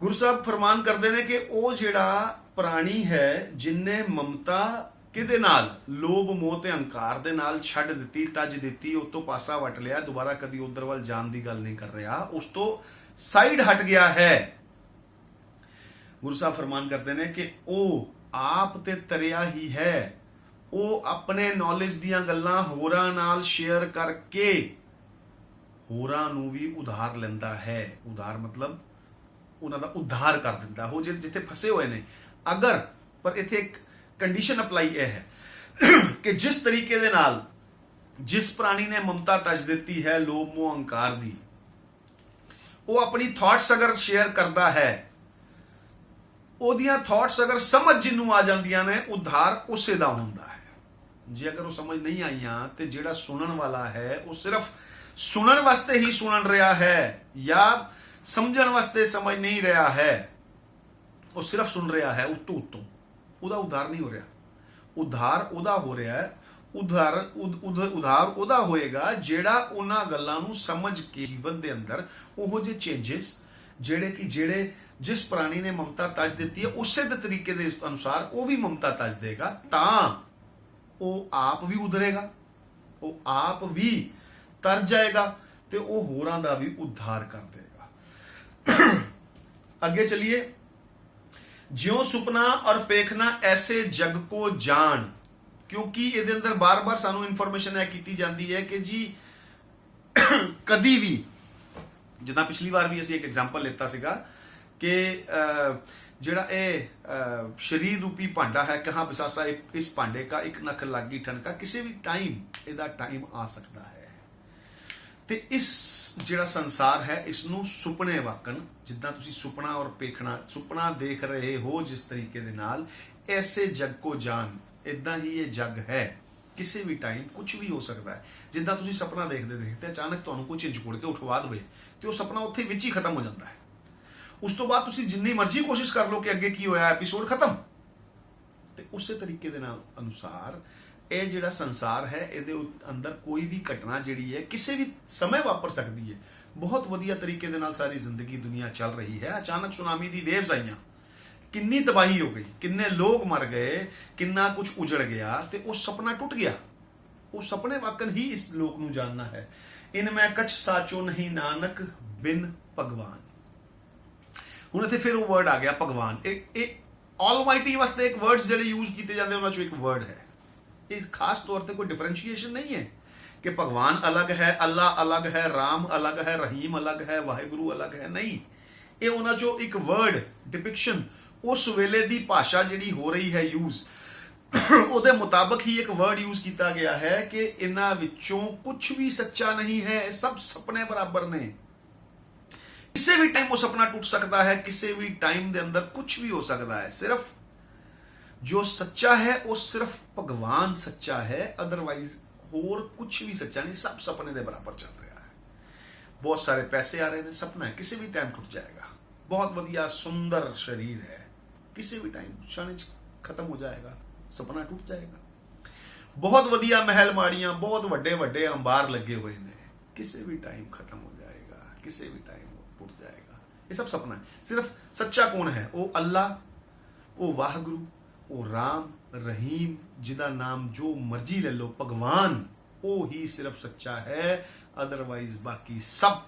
[SPEAKER 1] ਗੁਰੂ ਸਾਹਿਬ ਫਰਮਾਨ ਕਰਦੇ ਨੇ ਕਿ ਉਹ ਜਿਹੜਾ ਪ੍ਰਾਣੀ ਹੈ ਜਿਨਨੇ ਮਮਤਾ ਕਿਹਦੇ ਨਾਲ, ਲੋਭ ਮੋਹ ਤੇ ਹੰਕਾਰ ਦੇ ਨਾਲ ਛੱਡ ਦਿੱਤੀ, ਤਜ ਦਿੱਤੀ, ਉਹ ਤੋਂ ਪਾਸਾ ਵਟ ਲਿਆ, ਦੁਬਾਰਾ ਕਦੀ ਉਧਰ ਵੱਲ ਜਾਣ ਦੀ ਗੱਲ ਨਹੀਂ ਕਰ ਰਿਹਾ, ਉਸ ਤੋਂ ਸਾਈਡ ਹਟ ਗਿਆ ਹੈ। ਗੁਰੂ ਸਾਹਿਬ ਫਰਮਾਨ ਕਰਦੇ ਨੇ ਕਿ ਉਹ ਆਪ ਤੇ ਤਰਿਆ ਹੀ ਹੈ, ਉਹ ਆਪਣੇ ਨੌਲੇਜ ਦੀਆਂ ਗੱਲਾਂ ਹੋਰਾਂ ਨਾਲ ਸ਼ੇਅਰ ਕਰਕੇ ਹੋਰਾਂ ਨੂੰ ਵੀ ਉਧਾਰ ਲੈਂਦਾ ਹੈ। ਉਧਾਰ ਮਤਲਬ ਉਹਨਾਂ ਦਾ ਉਧਾਰ ਕਰ ਦਿੰਦਾ, ਉਹ ਜਿੱਥੇ ਫਸੇ ਹੋਏ ਨੇ। ਅਗਰ ਪਰ ਇੱਥੇ ਇੱਕ ਕੰਡੀਸ਼ਨ ਅਪਲਾਈ ਇਹ ਹੈ ਕਿ ਜਿਸ ਤਰੀਕੇ ਦੇ ਨਾਲ ਜਿਸ ਪ੍ਰਾਣੀ ਨੇ ਮਮਤਾ ਤਜ ਦਿੱਤੀ ਹੈ ਲੋਭ ਮੋਹ ਹੰਕਾਰ ਦੀ, ਉਹ ਆਪਣੀ ਥਾਟਸ ਅਗਰ ਸ਼ੇਅਰ ਕਰਦਾ ਹੈ, ਉਹਦੀਆਂ ਥਾਟਸ ਅਗਰ ਸਮਝ ਜਿਹਨੂੰ ਆ ਜਾਂਦੀਆਂ ਨੇ, ਉਧਾਰ ਉਸੇ ਦਾ ਹੁੰਦਾ ਹੈ। ਜੇ ਅਗਰ ਉਹ ਸਮਝ ਨਹੀਂ ਆਈਆਂ ਤੇ ਜਿਹੜਾ ਸੁਣਨ ਵਾਲਾ ਹੈ ਉਹ ਸਿਰਫ ਸੁਣਨ ਵਾਸਤੇ ਹੀ ਸੁਣ ਰਿਹਾ ਹੈ ਜਾਂ ਸਮਝਣ ਵਾਸਤੇ ਸਮਝ ਨਹੀਂ ਰਿਹਾ ਹੈ, ਉਹ ਸਿਰਫ ਸੁਣ ਰਿਹਾ ਹੈ ਉੱਤੋਂ ਉੱਤੋਂ, ਉਹਦਾ ਉਧਾਰ ਨਹੀਂ ਹੋ ਰਿਹਾ। ਉਧਾਰ ਉਹਦਾ ਹੋ ਰਿਹਾ ਹੈ, ਉਧਾਰ ਉਹਦਾ ਹੋਏਗਾ ਜਿਹੜਾ ਉਹਨਾਂ ਗੱਲਾਂ ਨੂੰ ਸਮਝ ਕੇ ਜੀਵਨ ਦੇ ਅੰਦਰ ਉਹੋ ਜਿਹੇ ਚੇਂਜਸ ਜਿਹੜੇ ਜਿਸ ਪ੍ਰਾਣੀ ਨੇ ਮਮਤਾ ਤਜ ਦਿੱਤੀ ਹੈ ਉਸੇ ਦੇ ਤਰੀਕੇ ਦੇ ਅਨੁਸਾਰ ਉਹ ਵੀ ਮਮਤਾ ਤਜ ਦੇਗਾ, ਤਾਂ ਉਹ ਆਪ ਵੀ ਉਧਰੇਗਾ, ਉਹ ਆਪ ਵੀ ਤਰ ਜਾਏਗਾ ਤੇ ਉਹ ਹੋਰਾਂ ਦਾ ਵੀ ਉਧਾਰ ਕਰ ਦੇਗਾ। ਅੱਗੇ ਚਲਿਏ। ਜਿਉ ਸੁਪਨਾ ਔਰ ਪੇਖਣਾ ਐਸੇ ਜਗ ਕੋ ਜਾਣ, ਕਿਉਂਕਿ ਇਹਦੇ ਅੰਦਰ ਬਾਰ-ਬਾਰ ਸਾਨੂੰ ਇਨਫੋਰਮੇਸ਼ਨ ਇਹ ਕੀਤੀ ਜਾਂਦੀ ਹੈ ਕਿ ਜੀ ਕਦੀ ਵੀ, ਜਿੱਦਾਂ ਪਿਛਲੀ ਵਾਰ ਵੀ ਅਸੀਂ ਇੱਕ ਐਗਜ਼ਾਮਪਲ ਲਿੱਤਾ ਸੀਗਾ ਕਿ ਜਿਹੜਾ ਇਹ ਸ਼ਰੀਰ ਰੂਪੀ ਭਾਂਡਾ ਹੈ, ਕਹਾਂ ਬਿਸਾਸਾ ਇਸ ਭਾਂਡੇ ਕਾ ਇੱਕ ਨਖ ਲੱਗੀ ਠਨਕਾ, ਕਿਸੇ ਵੀ ਟਾਈਮ ਇਹਦਾ ਟਾਈਮ ਆ ਸਕਦਾ ਹੈ। ਤੇ ਇਸ ਜਿਹੜਾ ਸੰਸਾਰ ਹੈ ਇਸ ਨੂੰ ਸੁਪਨੇ ਵਾਕਣ, ਜਿੱਦਾਂ ਤੁਸੀਂ ਸੁਪਨਾ ਔਰ ਪੇਖਣਾ, ਸੁਪਨਾ ਦੇਖ ਰਹੇ ਹੋ ਜਿਸ ਤਰੀਕੇ ਦੇ ਨਾਲ, ਐਸੇ ਜਗ ਕੋ ਜਾਨ, ਇਦਾਂ ਹੀ ਇਹ ਜਗ ਹੈ, ਕਿਸੇ ਵੀ ਟਾਈਮ ਕੁਝ ਵੀ ਹੋ ਸਕਦਾ ਹੈ। ਜਿੱਦਾਂ ਤੁਸੀਂ ਸੁਪਨਾ ਦੇਖਦੇ ਅਚਾਨਕ ਤੁਹਾਨੂੰ ਕੋਈ ਚੀਜ਼ ਜੋੜ ਕੇ ਉਠਵਾ ਦੇਵੇ ਤੇ ਉਹ ਸੁਪਨਾ ਉੱਥੇ ਵਿੱਚ ਹੀ ਖਤਮ ਹੋ ਜਾਂਦਾ ਹੈ। ਉਸ ਤੋਂ ਬਾਅਦ ਤੁਸੀਂ ਜਿੰਨੀ ਮਰਜ਼ੀ ਕੋਸ਼ਿਸ਼ ਕਰ ਲਓ ਕਿ ਅੱਗੇ ਕੀ ਹੋਇਆ, ਐਪੀਸੋਡ ਖਤਮ। ਤੇ ਉਸੇ ਤਰੀਕੇ ਦੇ ਨਾਲ ਅਨੁਸਾਰ ਇਹ ਜਿਹੜਾ ਸੰਸਾਰ ਹੈ ਇਹਦੇ ਅੰਦਰ ਕੋਈ ਵੀ ਘਟਨਾ ਜਿਹੜੀ ਹੈ ਕਿਸੇ ਵੀ ਸਮੇਂ ਵਾਪਰ ਸਕਦੀ ਹੈ। ਬਹੁਤ ਵਧੀਆ ਤਰੀਕੇ ਦੇ ਨਾਲ ਸਾਰੀ ਜ਼ਿੰਦਗੀ ਦੁਨੀਆ ਚੱਲ ਰਹੀ ਹੈ, ਅਚਾਨਕ ਸੁਨਾਮੀ ਦੀ ਵੇਵਸ ਆਈਆਂ, ਕਿੰਨੀ ਤਬਾਹੀ ਹੋ ਗਈ, ਕਿੰਨੇ ਲੋਕ ਮਰ ਗਏ, ਕਿੰਨਾ ਕੁਝ ਉਜੜ ਗਿਆ ਤੇ ਉਹ ਸੁਪਨਾ ਟੁੱਟ ਗਿਆ। ਉਹ ਸੁਪਨੇ ਵਾਕਨ ਹੀ ਇਸ ਲੋਕ ਨੂੰ ਜਾਣਨਾ ਹੈ। ਇਨ ਮੈਂ ਕਛ ਸਾਚੋ ਨਹੀਂ ਨਾਨਕ ਬਿਨ ਭਗਵਾਨ। ਹੁਣ ਇੱਥੇ ਫਿਰ ਉਹ ਵਰਡ ਆ ਗਿਆ ਭਗਵਾਨ। ਇਹ ਆਲਮਾਈਟੀ ਵਾਸਤੇ ਇੱਕ ਵਰਡਸ ਜਿਹੜੇ ਯੂਜ਼ ਕੀਤੇ ਜਾਂਦੇ ਉਹਨਾਂ ਚੋਂ ਇੱਕ ਵਰਡ ਹੈ। ਇਹ ਖਾਸ ਤੌਰ ਤੇ ਕੋਈ ਡਿਫਰੈਂਸ਼ੀਏਸ਼ਨ ਨਹੀਂ ਹੈ ਕਿ ਭਗਵਾਨ ਅਲੱਗ ਹੈ, ਅੱਲਾ ਅਲੱਗ ਹੈ, ਰਾਮ ਅਲੱਗ ਹੈ, ਰਹੀਮ ਅਲੱਗ ਹੈ, ਵਾਹਿਗੁਰੂ ਅਲੱਗ ਹੈ, ਨਹੀਂ। ਇਹ ਉਹਨਾਂ ਚੋਂ ਇੱਕ ਵਰਡ ਡਿਪਿਕਸ਼ਨ, ਉਸ ਵੇਲੇ ਦੀ ਭਾਸ਼ਾ ਜਿਹੜੀ ਹੋ ਰਹੀ ਹੈ ਯੂਜ਼, ਉਹਦੇ ਮੁਤਾਬਕ ਹੀ ਇੱਕ ਵਰਡ ਯੂਜ਼ ਕੀਤਾ ਗਿਆ ਹੈ ਕਿ ਇਹਨਾਂ ਵਿੱਚੋਂ ਕੁਝ ਵੀ ਸੱਚਾ ਨਹੀਂ ਹੈ, ਸਭ ਸੁਪਨੇ ਬਰਾਬਰ ਨੇ। ਕਿਸੇ ਵੀ ਟਾਈਮ ਉਹ ਸੁਪਨਾ ਟੁੱਟ ਸਕਦਾ ਹੈ, ਕਿਸੇ ਵੀ ਟਾਈਮ ਦੇ ਅੰਦਰ ਕੁਝ ਵੀ ਹੋ ਸਕਦਾ ਹੈ। ਸਿਰਫ ਜੋ ਸੱਚਾ ਹੈ ਉਹ ਸਿਰਫ ਭਗਵਾਨ ਸੱਚਾ ਹੈ, ਅਦਰਵਾਈਜ਼ ਹੋਰ ਕੁਝ ਵੀ ਸੱਚਾ ਨਹੀਂ, ਸਭ ਸੁਪਨੇ ਦੇ ਬਰਾਬਰ ਚੱਲ ਰਿਹਾ ਹੈ। ਬਹੁਤ ਸਾਰੇ ਪੈਸੇ ਆ ਰਹੇ ਨੇ, ਸੁਪਨਾ ਹੈ, ਕਿਸੇ ਵੀ ਟਾਈਮ ਟੁੱਟ ਜਾਏਗਾ। ਬਹੁਤ ਵਧੀਆ ਸੁੰਦਰ ਸਰੀਰ ਹੈ, ਕਿਸੇ ਵੀ ਟਾਈਮ क्षण ਖਤਮ ਹੋ ਜਾਏਗਾ, ਸੁਪਨਾ ਟੁੱਟ ਜਾਏਗਾ। ਬਹੁਤ ਵਧੀਆ ਮਹਿਲ ਮਾੜੀਆਂ, ਬਹੁਤ ਵੱਡੇ ਵੱਡੇ ਅੰਬਾਰ ਲੱਗੇ ਹੋਏ ਨੇ, ਕਿਸੇ ਵੀ ਟਾਈਮ ਖਤਮ ਹੋ ਜਾਏਗਾ, ਕਿਸੇ ਵੀ ਟਾਈਮ ਟੁੱਟ ਜਾਏਗਾ। ਇਹ ਸਭ ਸੁਪਨਾ ਹੈ। ਸਿਰਫ ਸੱਚਾ ਕੌਣ ਹੈ? ਉਹ ਅੱਲਾ, ਉਹ ਵਾਹਿਗੁਰੂ, ਉਹ ਰਾਮ, ਰਹੀਮ, ਜਿਹਦਾ ਨਾਮ ਜੋ ਮਰਜ਼ੀ ਲੈ ਲਓ, ਭਗਵਾਨ, ਉਹ ਹੀ ਸਿਰਫ ਸੱਚਾ ਹੈ। ਅਦਰਵਾਈਜ਼ ਬਾਕੀ ਸਭ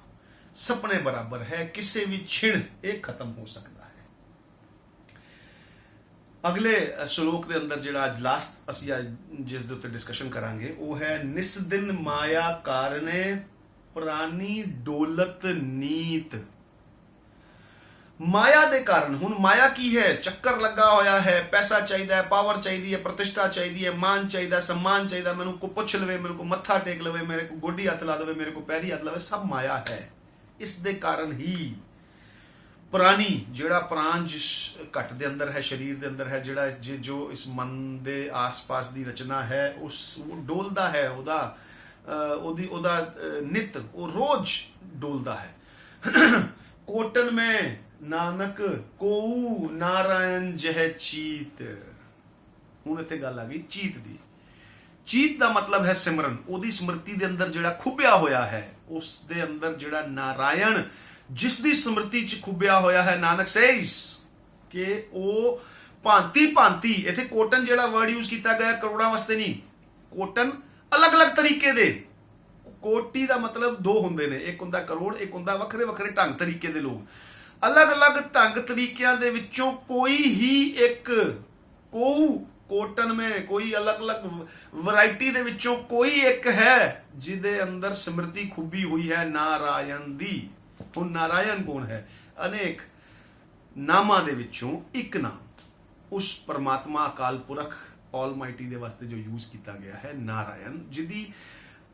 [SPEAKER 1] ਸੁਪਨੇ ਬਰਾਬਰ ਹੈ, ਕਿਸੇ ਵੀ ਛਿਣ ਇਹ ਖਤਮ ਹੋ ਸਕਦਾ ਹੈ। ਅਗਲੇ ਸ਼ਲੋਕ ਦੇ ਅੰਦਰ ਜਿਹੜਾ ਅੱਜ ਲਾਸਟ ਅਸੀਂ ਜਿਸ ਦੇ ਉੱਤੇ ਡਿਸਕਸ਼ਨ ਕਰਾਂਗੇ ਉਹ ਹੈ ਨਿਸ ਦਿਨ ਮਾਇਆ ਕਾਰਨੇ ਪ੍ਰਾਨੀ ਡੋਲਤ ਨੀਤ। ਮਾਇਆ ਦੇ ਕਾਰਨ, ਹੁਣ ਮਾਇਆ ਕੀ ਹੈ? ਚੱਕਰ ਲੱਗਾ ਹੋਇਆ ਹੈ, ਪੈਸਾ ਚਾਹੀਦਾ ਹੈ, ਪਾਵਰ ਚਾਹੀਦੀ ਹੈ, ਪ੍ਰਤਿਸ਼ਠਾ ਚਾਹੀਦੀ ਹੈ, ਮਾਨ ਚਾਹੀਦਾ, सम्मान ਚਾਹੀਦਾ, ਮੈਨੂੰ ਕੋ ਪੁੱਛ ਲਵੇ, ਮੈਨੂੰ ਕੋ ਮੱਥਾ ਟੇਕ ਲਵੇ, ਮੇਰੇ ਕੋ ਗੋਡੀ ਹੱਥ ਲਾ ਦੇਵੇ, ਮੇਰੇ ਕੋ ਪੈਰੀ ਹੱਥ ਲਾਵੇ, ਸਭ ਮਾਇਆ ਹੈ। ਇਸ ਦੇ ਕਾਰਨ ਹੀ ਪ੍ਰਾਣੀ, ਜਿਹੜਾ ਪ੍ਰਾਣ ਜਿਸ ਘਟ ਦੇ ਅੰਦਰ ਹੈ, ਸਰੀਰ ਦੇ ਅੰਦਰ ਹੈ, ਜਿਹੜਾ ਜੋ ਇਸ ਮਨ ਦੇ ਆਸ-ਪਾਸ ਦੀ ਰਚਨਾ ਹੈ, ਉਹ ਡੋਲਦਾ ਹੈ, ਉਹਦਾ ਨਿਤ, ਉਹ ਰੋਜ਼ ਡੋਲਦਾ ਹੈ। ਕੋਟਨ में ਨਾਨਕ ਕੋਊ ਨਾਰਾਇਣ ਜਹ ਚੀਤ। ਹੁਣ ਇੱਥੇ ਗੱਲ ਆ ਗਈ ਚੀਤ ਦੀ। ਚੀਤ ਦਾ ਮਤਲਬ ਹੈ ਸਿਮਰਨ। ਉਹਦੀ ਸਮ੍ਰਿਤੀ ਦੇ ਅੰਦਰ ਜਿਹੜਾ ਖੁੱਭਿਆ ਹੋਇਆ ਹੈ, ਉਸ ਦੇ ਅੰਦਰ ਜਿਹੜਾ ਨਾਰਾਇਣ ਜਿਸ ਦੀ ਸਮ੍ਰਿਤੀ ਚ ਖੁੱਭਿਆ ਹੋਇਆ ਹੈ, ਨਾਨਕ ਸੇਜ਼ ਕਿ ਉਹ ਭਾਂਤੀ ਭਾਂਤੀ, ਇੱਥੇ ਕੋਟਨ ਜਿਹੜਾ ਵਰਡ ਯੂਜ਼ ਕੀਤਾ ਗਿਆ ਕਰੋੜਾਂ ਵਾਸਤੇ ਨਹੀਂ, ਕੋਟਨ ਅਲੱਗ-ਅਲੱਗ ਤਰੀਕੇ ਦੇ। ਕੋਟੀ ਦਾ ਮਤਲਬ ਦੋ ਹੁੰਦੇ ਨੇ, ਇੱਕ ਹੁੰਦਾ ਕਰੋੜ, ਇੱਕ ਹੁੰਦਾ ਵੱਖਰੇ ਵੱਖਰੇ ਢੰਗ ਤਰੀਕੇ ਦੇ ਲੋਕ। ਅਲੱਗ-ਅਲੱਗ ਢੰਗ ਤਰੀਕਿਆਂ ਦੇ ਵਿੱਚੋਂ ਕੋਈ ਹੀ ਇੱਕ ਕੋਟਨ में कोई अलग अलग वैरायटी ਦੇ ਵਿੱਚੋਂ ਕੋਈ ਇੱਕ ਹੈ ਜਿਹਦੇ ਅੰਦਰ ਸਮ੍ਰਿਤੀ ਖੁੱਭੀ ਹੋਈ ਹੈ ਨਾਰਾਇਣ ਦੀ। ਹੁਣ ਨਾਰਾਇਣ ਕੌਣ ਹੈ? ਅਨੇਕ ਨਾਮਾਂ ਦੇ ਵਿੱਚੋਂ ਇੱਕ ਨਾਮ ਉਸ ਪਰਮਾਤਮਾ ਅਕਾਲ ਪੁਰਖ ਆਲਮਾਈਟੀ ਦੇ ਵਾਸਤੇ ਜੋ ਯੂਜ਼ ਕੀਤਾ ਗਿਆ ਹੈ, ਨਾਰਾਇਣ, ਜਿਹਦੀ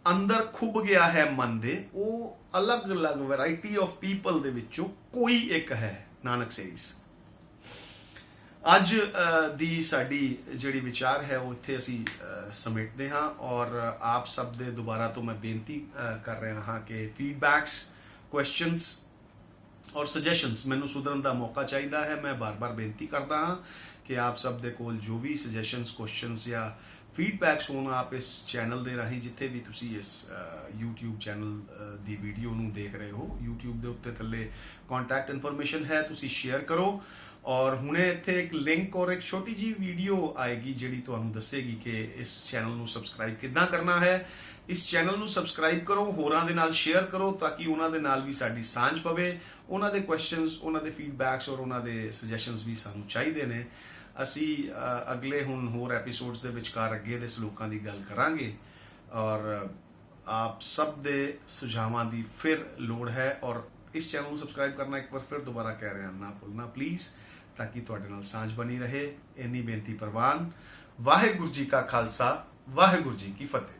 [SPEAKER 1] ਅੰਦਰ ਖੁੱਭ ਗਿਆ ਹੈ ਮਨ ਦੇ। ਉਹ ਅਲੱਗ-ਅਲੱਗ ਵੈਰਾਈਟੀ ਆਫ ਪੀਪਲ ਦੇ ਵਿੱਚੋਂ ਕੋਈ ਇੱਕ ਹੈ, ਨਾਨਕ ਸੇਜ਼। ਅੱਜ ਦੀ ਸਾਡੀ ਜਿਹੜੀ ਵਿਚਾਰ ਹੈ ਉਹ ਇੱਥੇ ਅਸੀਂ ਸਮੇਟਦੇ ਹਾਂ ਔਰ ਆਪ ਸਭ ਦੇ ਦੁਬਾਰਾ ਤੋਂ ਮੈਂ ਬੇਨਤੀ ਕਰ ਰਿਹਾ ਹਾਂ ਕਿ ਫੀਡਬੈਕਸ, ਕੁਐਸਚਨਸ ਔਰ ਸੁਜੈਸ਼ਨਸ, ਮੈਨੂੰ ਸੁਧਰਨ ਦਾ ਮੌਕਾ ਚਾਹੀਦਾ ਹੈ। ਮੈਂ ਬਾਰ-ਬਾਰ ਬੇਨਤੀ ਕਰਦਾ ਹਾਂ ਕਿ ਆਪ ਸਭ ਦੇ ਕੋਲ ਜੋ ਵੀ ਸੁਜੈਸ਼ਨਸ, ਕੁਐਸਚਨਸ ਜਾਂ ਫੀਡਬੈਕਸ ਹੋਣ, ਆਪ ਇਸ ਚੈਨਲ ਦੇ ਰਾਹੀਂ ਜਿੱਥੇ ਵੀ ਤੁਸੀਂ ਇਸ YouTube ਚੈਨਲ ਦੀ ਵੀਡੀਓ ਨੂੰ ਦੇਖ ਰਹੇ ਹੋ, YouTube ਦੇ ਉੱਤੇ ਥੱਲੇ ਕੰਟੈਕਟ ਇਨਫੋਰਮੇਸ਼ਨ ਹੈ, ਤੁਸੀਂ ਸ਼ੇਅਰ ਕਰੋ। ਔਰ ਹੁਣੇ ਇੱਥੇ ਇੱਕ ਲਿੰਕ ਔਰ ਇੱਕ ਛੋਟੀ ਜੀ ਵੀਡੀਓ ਆਏਗੀ ਜਿਹੜੀ ਤੁਹਾਨੂੰ ਦੱਸੇਗੀ ਕਿ ਇਸ ਚੈਨਲ ਨੂੰ ਸਬਸਕ੍ਰਾਈਬ ਕਿੱਦਾਂ ਕਰਨਾ ਹੈ। ਇਸ ਚੈਨਲ ਨੂੰ ਸਬਸਕ੍ਰਾਈਬ ਕਰੋ, ਹੋਰਾਂ ਦੇ ਨਾਲ ਸ਼ੇਅਰ ਕਰੋ ਤਾਂ ਕਿ ਉਹਨਾਂ ਦੇ ਨਾਲ ਵੀ ਸਾਡੀ ਸਾਂਝ ਪਵੇ। ਉਹਨਾਂ ਦੇ ਕੁਐਸਚਨਸ, ਉਹਨਾਂ ਦੇ ਫੀਡਬੈਕਸ ਔਰ ਉਹਨਾਂ ਦੇ ਸੁਜੈਸ਼ਨਸ ਵੀ ਸਾਨੂੰ ਚਾਹੀਦੇ ਨੇ। ਅਸੀਂ ਅਗਲੇ ਹੁਣ ਹੋਰ ਐਪੀਸੋਡਸ ਦੇ ਵਿਚਕਾਰ ਅੱਗੇ ਦੇ ਸਲੋਕਾਂ ਦੀ ਗੱਲ ਕਰਾਂਗੇ ਔਰ ਆਪ ਸਭ ਦੇ ਸੁਝਾਵਾਂ ਦੀ ਫਿਰ ਲੋੜ ਹੈ। ਔਰ ਇਸ ਚੈਨਲ ਨੂੰ ਸਬਸਕ੍ਰਾਈਬ ਕਰਨਾ ਇੱਕ ਵਾਰ ਫਿਰ ਦੁਬਾਰਾ ਕਹਿ ਰਿਹਾ, ਨਾ ਭੁੱਲਣਾ ਪਲੀਜ਼, ਤਾਂ ਕਿ ਤੁਹਾਡੇ ਨਾਲ ਸਾਂਝ ਬਣੀ ਰਹੇ। ਇੰਨੀ ਬੇਨਤੀ ਪ੍ਰਵਾਨ। ਵਾਹਿਗੁਰੂ ਜੀ ਕਾ ਖਾਲਸਾ, ਵਾਹਿਗੁਰੂ ਜੀ ਕੀ ਫਤਿਹ।